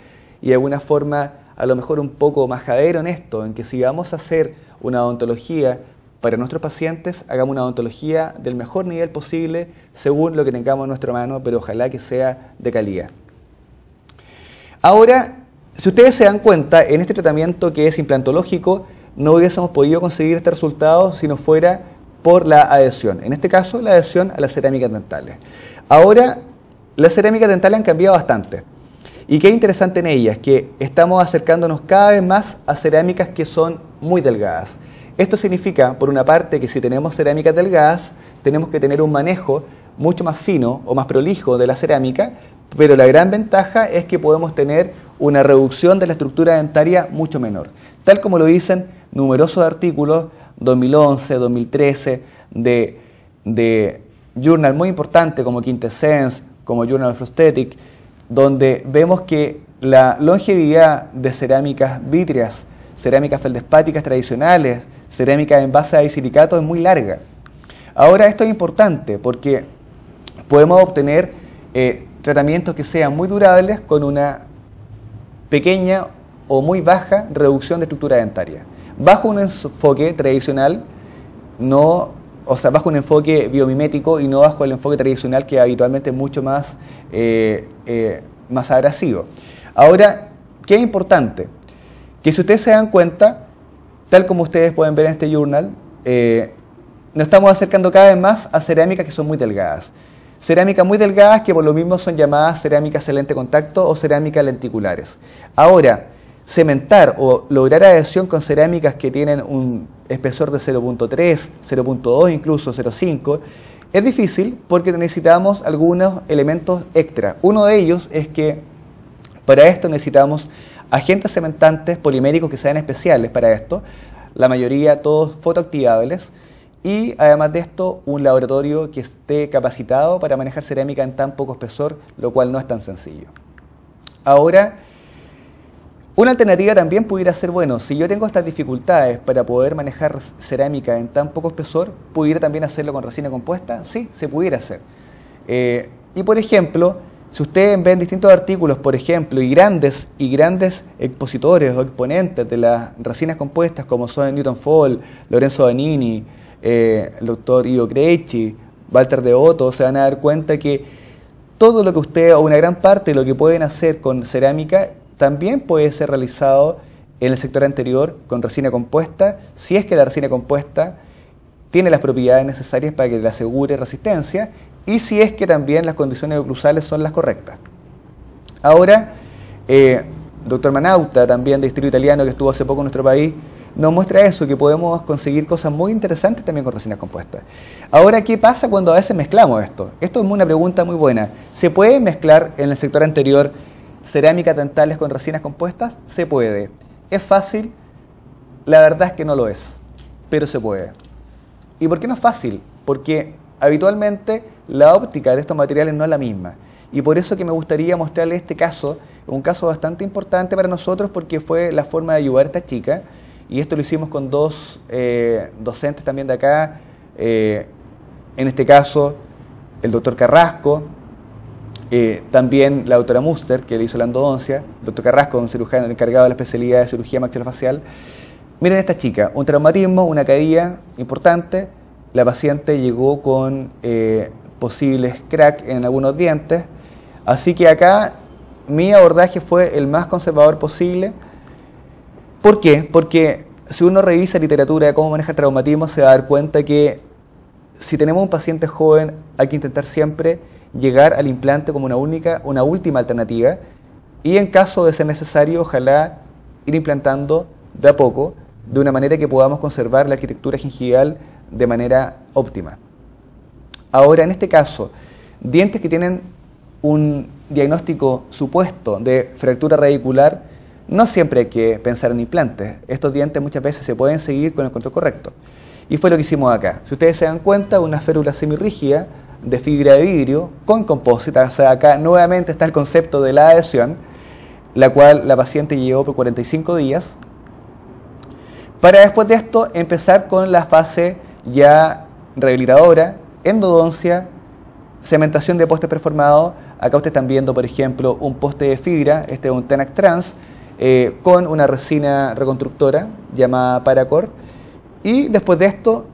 y de alguna forma a lo mejor un poco majadero en esto, en que si vamos a hacer una odontología para nuestros pacientes, hagamos una odontología del mejor nivel posible según lo que tengamos en nuestra mano, pero ojalá que sea de calidad. Ahora, si ustedes se dan cuenta, en este tratamiento que es implantológico, no hubiésemos podido conseguir este resultado si no fuera por la adhesión. En este caso, la adhesión a las cerámicas dentales. Ahora, las cerámicas dentales han cambiado bastante. Y qué interesante en ellas, que estamos acercándonos cada vez más a cerámicas que son muy delgadas. Esto significa, por una parte, que si tenemos cerámicas delgadas, tenemos que tener un manejo mucho más fino o más prolijo de la cerámica, pero la gran ventaja es que podemos tener una reducción de la estructura dentaria mucho menor. Tal como lo dicen numerosos artículos, 2011, 2013, de journal muy importantes como Quintessence, como Journal of Prosthetic, donde vemos que la longevidad de cerámicas vítreas, cerámicas feldespáticas tradicionales, cerámicas en base de silicato es muy larga. Ahora esto es importante porque podemos obtener tratamientos que sean muy durables con una pequeña o muy baja reducción de estructura dentaria. Bajo un enfoque tradicional, bajo un enfoque biomimético y no bajo el enfoque tradicional que habitualmente es mucho más, más agresivo. Ahora, ¿qué es importante? Que si ustedes se dan cuenta, tal como ustedes pueden ver en este journal, nos estamos acercando cada vez más a cerámicas que son muy delgadas. Cerámicas muy delgadas que por lo mismo son llamadas cerámicas de lente contacto o cerámicas lenticulares. Ahora, cementar o lograr adhesión con cerámicas que tienen un espesor de 0.3, 0.2, incluso 0.5, es difícil porque necesitamos algunos elementos extra. Uno de ellos es que para esto necesitamos agentes cementantes poliméricos que sean especiales para esto, la mayoría todos fotoactivables, y además de esto un laboratorio que esté capacitado para manejar cerámica en tan poco espesor, lo cual no es tan sencillo. Ahora, una alternativa también pudiera ser, bueno, si yo tengo estas dificultades para poder manejar cerámica en tan poco espesor, ¿pudiera también hacerlo con resina compuesta? Sí, se pudiera hacer. Y por ejemplo, si ustedes ven distintos artículos, por ejemplo, y grandes expositores o exponentes de las resinas compuestas, como son Newton Fall, Lorenzo Vanini, el doctor Ivo Crecci, Walter De Otto, se van a dar cuenta que todo lo que ustedes, o una gran parte de lo que pueden hacer con cerámica, también puede ser realizado en el sector anterior con resina compuesta, si es que la resina compuesta tiene las propiedades necesarias para que le asegure resistencia y si es que también las condiciones oclusales son las correctas. Ahora, doctor Manauta, también de Distrito Italiano, que estuvo hace poco en nuestro país, nos muestra eso, que podemos conseguir cosas muy interesantes también con resinas compuestas. Ahora, ¿qué pasa cuando a veces mezclamos esto? Esto es una pregunta muy buena. ¿Se puede mezclar en el sector anterior cerámicas dentales con resinas compuestas? Se puede. ¿Es fácil? La verdad es que no lo es, pero se puede. ¿Y por qué no es fácil? Porque habitualmente la óptica de estos materiales no es la misma. Y por eso que me gustaría mostrarles este caso, un caso bastante importante para nosotros porque fue la forma de ayudar a esta chica. Y esto lo hicimos con dos docentes también de acá, en este caso el doctor Carrasco, también la doctora Muster, que le hizo la endodoncia, el doctor Carrasco, un cirujano encargado de la especialidad de cirugía maxilofacial. Miren esta chica, un traumatismo, una caída importante, la paciente llegó con posibles crack en algunos dientes, así que acá mi abordaje fue el más conservador posible. ¿Por qué? Porque si uno revisa literatura de cómo manejar traumatismo, se va a dar cuenta que si tenemos un paciente joven, hay que intentar siempre llegar al implante como una última alternativa, y en caso de ser necesario, ojalá ir implantando de a poco, de una manera que podamos conservar la arquitectura gingival de manera óptima. Ahora, en este caso, dientes que tienen un diagnóstico supuesto de fractura radicular, no siempre hay que pensar en implantes. Estos dientes muchas veces se pueden seguir con el control correcto. Y fue lo que hicimos acá. Si ustedes se dan cuenta, una férula semirrígida de fibra de vidrio con compósita. O sea, acá nuevamente está el concepto de la adhesión, la cual la paciente llevó por 45 días. Para después de esto empezar con la fase ya rehabilitadora, endodoncia, cementación de postes preformados. Acá ustedes están viendo, por ejemplo, un poste de fibra, este es un Tenax Trans, con una resina reconstructora llamada Paracord. Y después de esto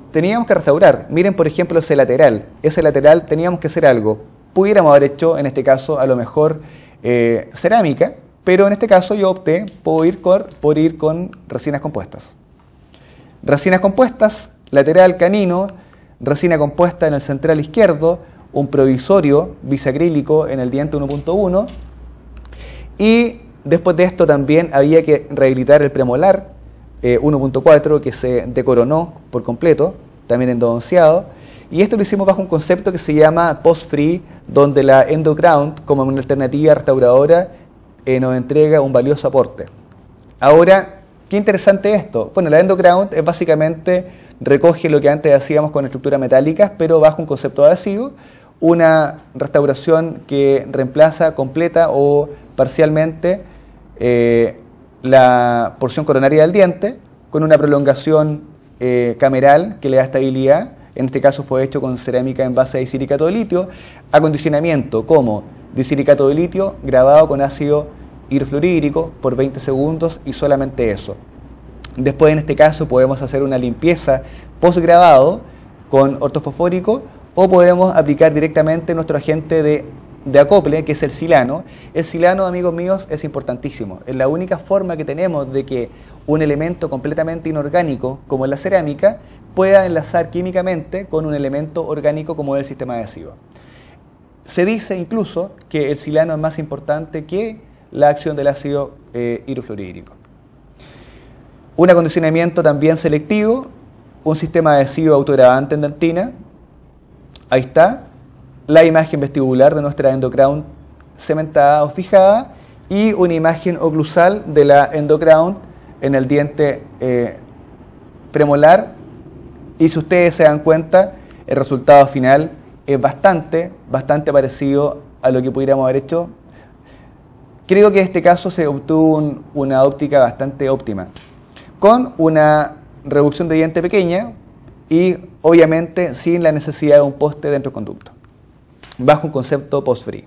teníamos que restaurar. Miren, por ejemplo, ese lateral. Ese lateral teníamos que hacer algo. Pudiéramos haber hecho, en este caso, a lo mejor cerámica, pero en este caso yo opté por ir con resinas compuestas. Resinas compuestas, lateral canino, resina compuesta en el central izquierdo, un provisorio bisacrílico en el diente 1.1, y después de esto también había que rehabilitar el premolar 1.4 que se decoronó por completo, también endodonciado, y esto lo hicimos bajo un concepto que se llama post-free, donde la EndoGround, como una alternativa restauradora, nos entrega un valioso aporte. Ahora, qué interesante esto. Bueno, la EndoGround es básicamente, recoge lo que antes hacíamos con estructuras metálicas, pero bajo un concepto adhesivo, una restauración que reemplaza completa o parcialmente la porción coronaria del diente, con una prolongación cameral que le da estabilidad. En este caso fue hecho con cerámica en base de disilicato de litio, acondicionamiento como disilicato de litio grabado con ácido hidrofluorídrico por 20 segundos y solamente eso. Después, en este caso, podemos hacer una limpieza postgrabado con ortofosfórico o podemos aplicar directamente nuestro agente de acople, que es el silano. El silano, amigos míos, es importantísimo. Es la única forma que tenemos de que un elemento completamente inorgánico, como es la cerámica, pueda enlazar químicamente con un elemento orgánico como es el sistema adhesivo. Se dice incluso que el silano es más importante que la acción del ácido hidrofluorídrico. Un acondicionamiento también selectivo, un sistema adhesivo autograbante en dentina. Ahí está la imagen vestibular de nuestra EndoGround cementada o fijada y una imagen oclusal de la EndoGround en el diente premolar. Y si ustedes se dan cuenta, el resultado final es bastante parecido a lo que pudiéramos haber hecho. Creo que en este caso se obtuvo una óptica bastante óptima, con una reducción de diente pequeña y obviamente sin la necesidad de un poste dentro del conducto, bajo un concepto post-free.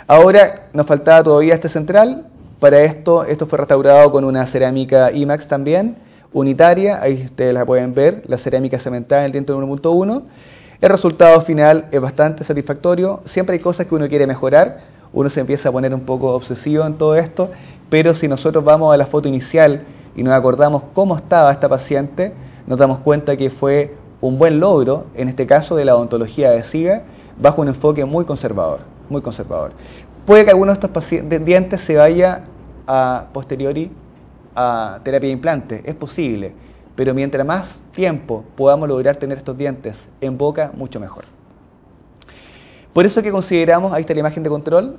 Ahora nos faltaba todavía este central. Para esto fue restaurado con una cerámica IMAX también, unitaria. Ahí ustedes la pueden ver, la cerámica cementada en el diente 1.1. El resultado final es bastante satisfactorio. Siempre hay cosas que uno quiere mejorar, uno se empieza a poner un poco obsesivo en todo esto, pero si nosotros vamos a la foto inicial y nos acordamos cómo estaba esta paciente, nos damos cuenta que fue un buen logro, en este caso de la odontología adhesiva, bajo un enfoque muy conservador, muy conservador. Puede que alguno de estos dientes se vaya a posteriori a terapia de implante, es posible, pero mientras más tiempo podamos lograr tener estos dientes en boca, mucho mejor. Por eso que consideramos, ahí está la imagen de control,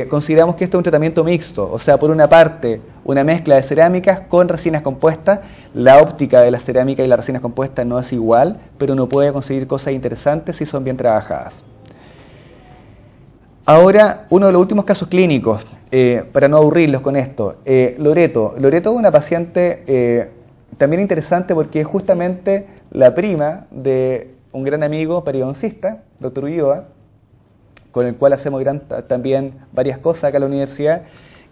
consideramos que esto es un tratamiento mixto, o sea, por una parte, una mezcla de cerámicas con resinas compuestas. La óptica de la cerámica y las resinas compuestas no es igual, pero uno puede conseguir cosas interesantes si son bien trabajadas. Ahora, uno de los últimos casos clínicos, para no aburrirlos con esto, Loreto. Loreto es una paciente también interesante porque es justamente la prima de un gran amigo periodoncista, doctor Ulloa, con el cual hacemos también varias cosas acá en la universidad,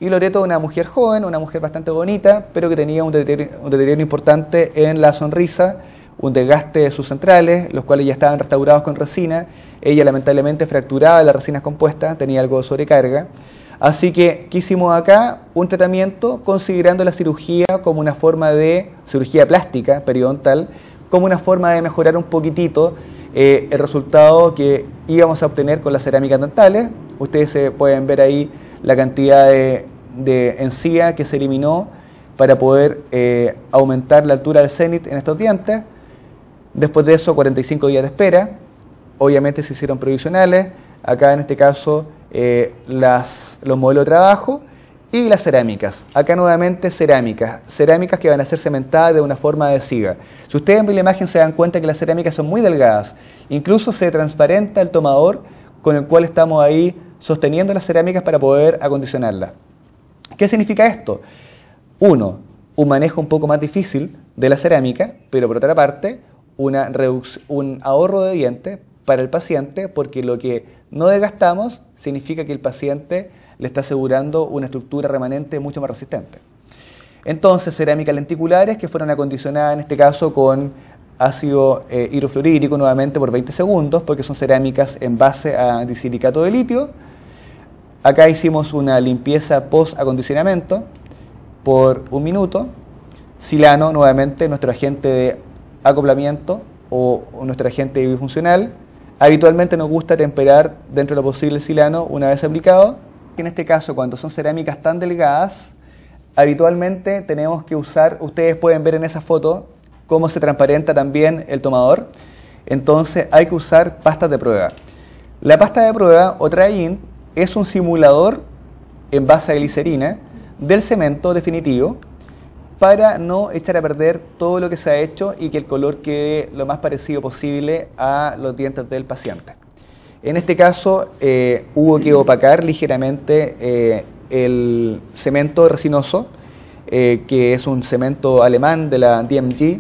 Y Loreto es una mujer joven, una mujer bastante bonita, pero que tenía un deterioro importante en la sonrisa, un desgaste de sus centrales, los cuales ya estaban restaurados con resina. Ella lamentablemente fracturaba las resinas compuestas, tenía algo de sobrecarga. Así que, ¿qué hicimos acá? Un tratamiento considerando la cirugía como una forma de cirugía plástica, periodontal, como una forma de mejorar un poquitito el resultado que íbamos a obtener con las cerámicas dentales. Ustedes pueden ver ahí la cantidad de encía que se eliminó para poder aumentar la altura del cénit en estos dientes. Después de eso, 45 días de espera. Obviamente se hicieron provisionales. Acá en este caso los modelos de trabajo y las cerámicas. Acá nuevamente cerámicas que van a ser cementadas de una forma adhesiva. Si ustedes ven la imagen se dan cuenta que las cerámicas son muy delgadas. Incluso se transparenta el tomador con el cual estamos ahí sosteniendo las cerámicas para poder acondicionarlas. ¿Qué significa esto? Uno, un manejo un poco más difícil de la cerámica, pero por otra parte, un ahorro de dientes para el paciente, porque lo que no desgastamos significa que el paciente le está asegurando una estructura remanente mucho más resistente. Entonces, cerámicas lenticulares que fueron acondicionadas en este caso con ácido hidrofluorídrico nuevamente por 20 segundos, porque son cerámicas en base a disilicato de litio. Acá hicimos una limpieza post-acondicionamiento por 1 minuto. Silano, nuevamente, nuestro agente de acoplamiento o nuestro agente bifuncional. Habitualmente nos gusta temperar dentro de lo posible el silano una vez aplicado. En este caso, cuando son cerámicas tan delgadas, habitualmente tenemos que usar, ustedes pueden ver en esa foto cómo se transparenta también el tomador. Entonces hay que usar pastas de prueba. La pasta de prueba o try-in es un simulador en base a glicerina del cemento definitivo para no echar a perder todo lo que se ha hecho y que el color quede lo más parecido posible a los dientes del paciente. En este caso hubo que opacar ligeramente el cemento resinoso, que es un cemento alemán de la DMG,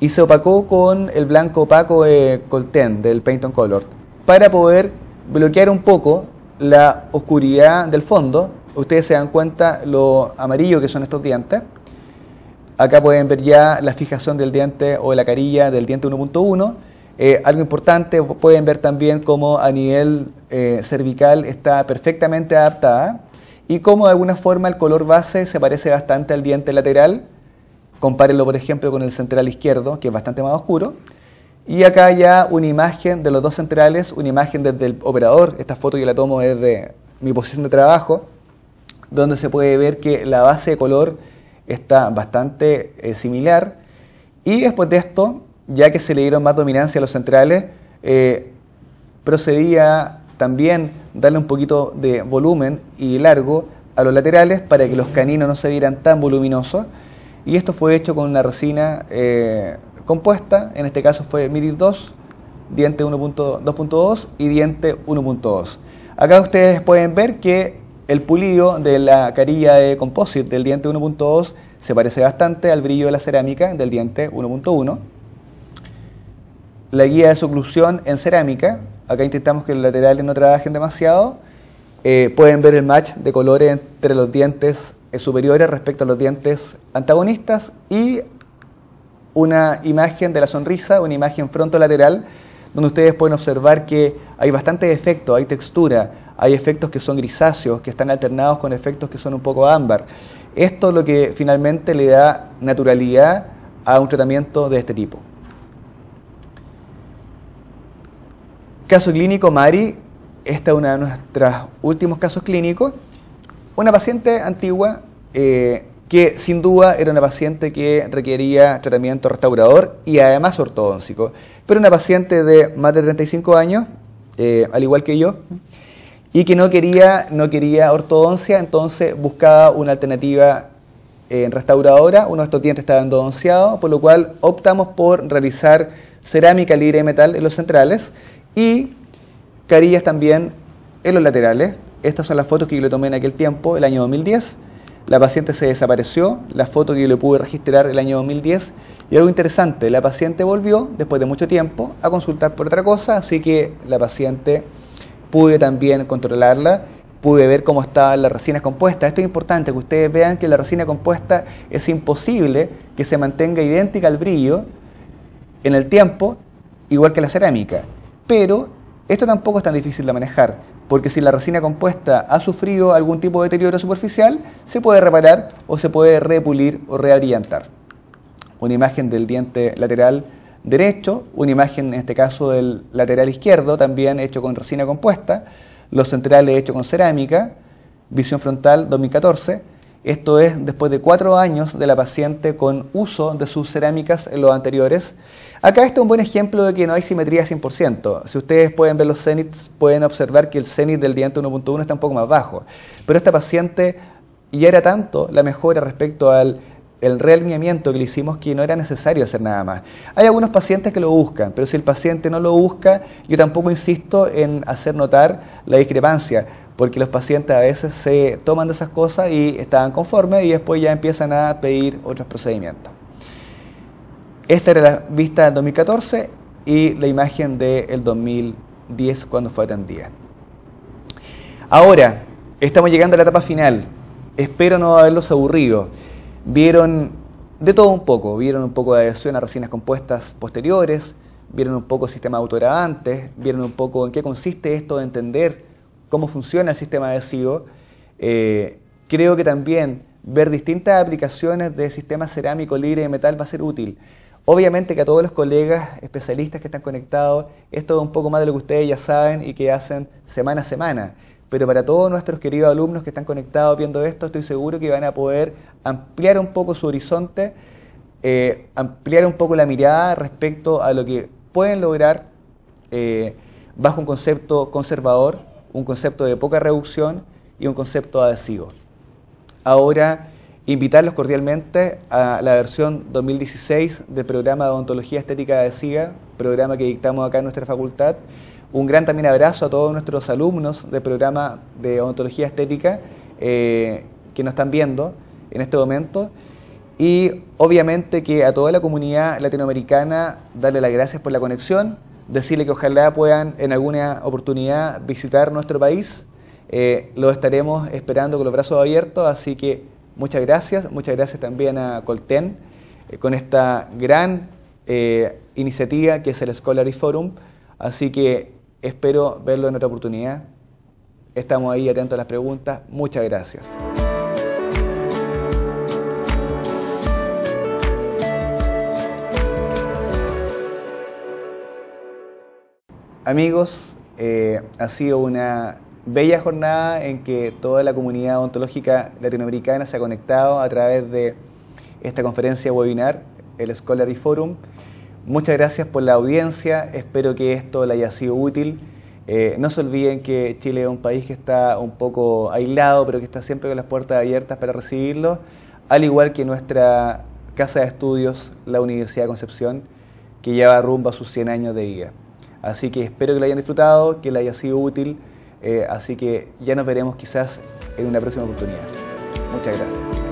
y se opacó con el blanco opaco de Colten, del Paint on Color, para poder bloquear un poco la oscuridad del fondo. Ustedes se dan cuenta lo amarillo que son estos dientes. Acá pueden ver ya la fijación del diente o la carilla del diente 1.1. Algo importante, pueden ver también cómo a nivel cervical está perfectamente adaptada y cómo de alguna forma el color base se parece bastante al diente lateral. Compárenlo, por ejemplo, con el central izquierdo, que es bastante más oscuro. Y acá ya una imagen de los dos centrales, una imagen desde el operador. Esta foto yo la tomo desde mi posición de trabajo, donde se puede ver que la base de color está bastante similar. Y después de esto, ya que se le dieron más dominancia a los centrales, procedía también darle un poquito de volumen y largo a los laterales para que los caninos no se vieran tan voluminosos. Y esto fue hecho con una resina compuesta, en este caso fue Miris 2, diente 2.2 y diente 1.2. Acá ustedes pueden ver que el pulido de la carilla de composite del diente 1.2 se parece bastante al brillo de la cerámica del diente 1.1. La guía de su oclusión en cerámica, acá intentamos que los laterales no trabajen demasiado. Pueden ver el match de colores entre los dientes superiores respecto a los dientes antagonistas y una imagen de la sonrisa, una imagen frontolateral, donde ustedes pueden observar que hay bastante efecto, hay textura, hay efectos que son grisáceos, que están alternados con efectos que son un poco ámbar. Esto es lo que finalmente le da naturalidad a un tratamiento de este tipo. Caso clínico, Mari. Este es uno de nuestros últimos casos clínicos. Una paciente antigua que sin duda era una paciente que requería tratamiento restaurador y además ortodóntico. Pero una paciente de más de 35 años, al igual que yo, y que no quería ortodoncia, entonces buscaba una alternativa restauradora. Uno de estos dientes estaba endodonciado, por lo cual optamos por realizar cerámica libre de metal en los centrales y carillas también en los laterales. Estas son las fotos que yo le tomé en aquel tiempo, el año 2010. La paciente se desapareció, la foto que yo le pude registrar el año 2010. Y algo interesante, la paciente volvió después de mucho tiempo a consultar por otra cosa, así que la paciente pude también controlarla pude ver cómo estaban las resinas compuestas. Esto es importante, que ustedes vean que la resina compuesta es imposible que se mantenga idéntica al brillo en el tiempo, igual que la cerámica. Pero esto tampoco es tan difícil de manejar, porque si la resina compuesta ha sufrido algún tipo de deterioro superficial, se puede reparar o se puede repulir o reabrillantar. Una imagen del diente lateral derecho, una imagen en este caso del lateral izquierdo, también hecho con resina compuesta, los centrales hechos con cerámica, visión frontal 2014. Esto es después de 4 años de la paciente con uso de sus cerámicas en los anteriores. Acá está un buen ejemplo de que no hay simetría 100%. Si ustedes pueden ver los cénits, pueden observar que el cénit del diente 1.1 está un poco más bajo. Pero esta paciente ya era tanto la mejora respecto al realineamiento que le hicimos que no era necesario hacer nada más. Hay algunos pacientes que lo buscan, pero si el paciente no lo busca, yo tampoco insisto en hacer notar la discrepancia, porque los pacientes a veces se toman de esas cosas y estaban conformes y después ya empiezan a pedir otros procedimientos. Esta era la vista del 2014 y la imagen del 2010 cuando fue atendida. Ahora, estamos llegando a la etapa final. Espero no haberlos aburrido. Vieron de todo un poco, vieron un poco de adhesión a resinas compuestas posteriores, vieron un poco sistemas autogravantes, vieron un poco en qué consiste esto de entender cómo funciona el sistema adhesivo. Creo que también ver distintas aplicaciones de sistemas cerámicos libres de metal va a ser útil. Obviamente que a todos los colegas especialistas que están conectados, esto es un poco más de lo que ustedes ya saben y que hacen semana a semana. Pero para todos nuestros queridos alumnos que están conectados viendo esto, estoy seguro que van a poder ampliar un poco su horizonte, ampliar un poco la mirada respecto a lo que pueden lograr bajo un concepto conservador, un concepto de poca reducción y un concepto adhesivo. Ahora, invitarlos cordialmente a la versión 2016 del programa de Odontología Estética Adhesiva, programa que dictamos acá en nuestra facultad. Un gran también abrazo a todos nuestros alumnos del programa de Odontología Estética que nos están viendo en este momento. Y obviamente que a toda la comunidad latinoamericana darle las gracias por la conexión, decirle que ojalá puedan en alguna oportunidad visitar nuestro país. Lo estaremos esperando con los brazos abiertos, así que muchas gracias también a Colten con esta gran iniciativa que es el Scholarly Forum, así que espero verlo en otra oportunidad. Estamos ahí atentos a las preguntas. Muchas gracias. Amigos, ha sido una bella jornada en que toda la comunidad odontológica latinoamericana se ha conectado a través de esta conferencia webinar, el Scholarly Forum. Muchas gracias por la audiencia, espero que esto le haya sido útil. No se olviden que Chile es un país que está un poco aislado, pero que está siempre con las puertas abiertas para recibirlo, al igual que nuestra casa de estudios, la Universidad de Concepción, que lleva rumbo a sus 100 años de vida. Así que espero que lo hayan disfrutado, que le haya sido útil, así que ya nos veremos quizás en una próxima oportunidad. Muchas gracias.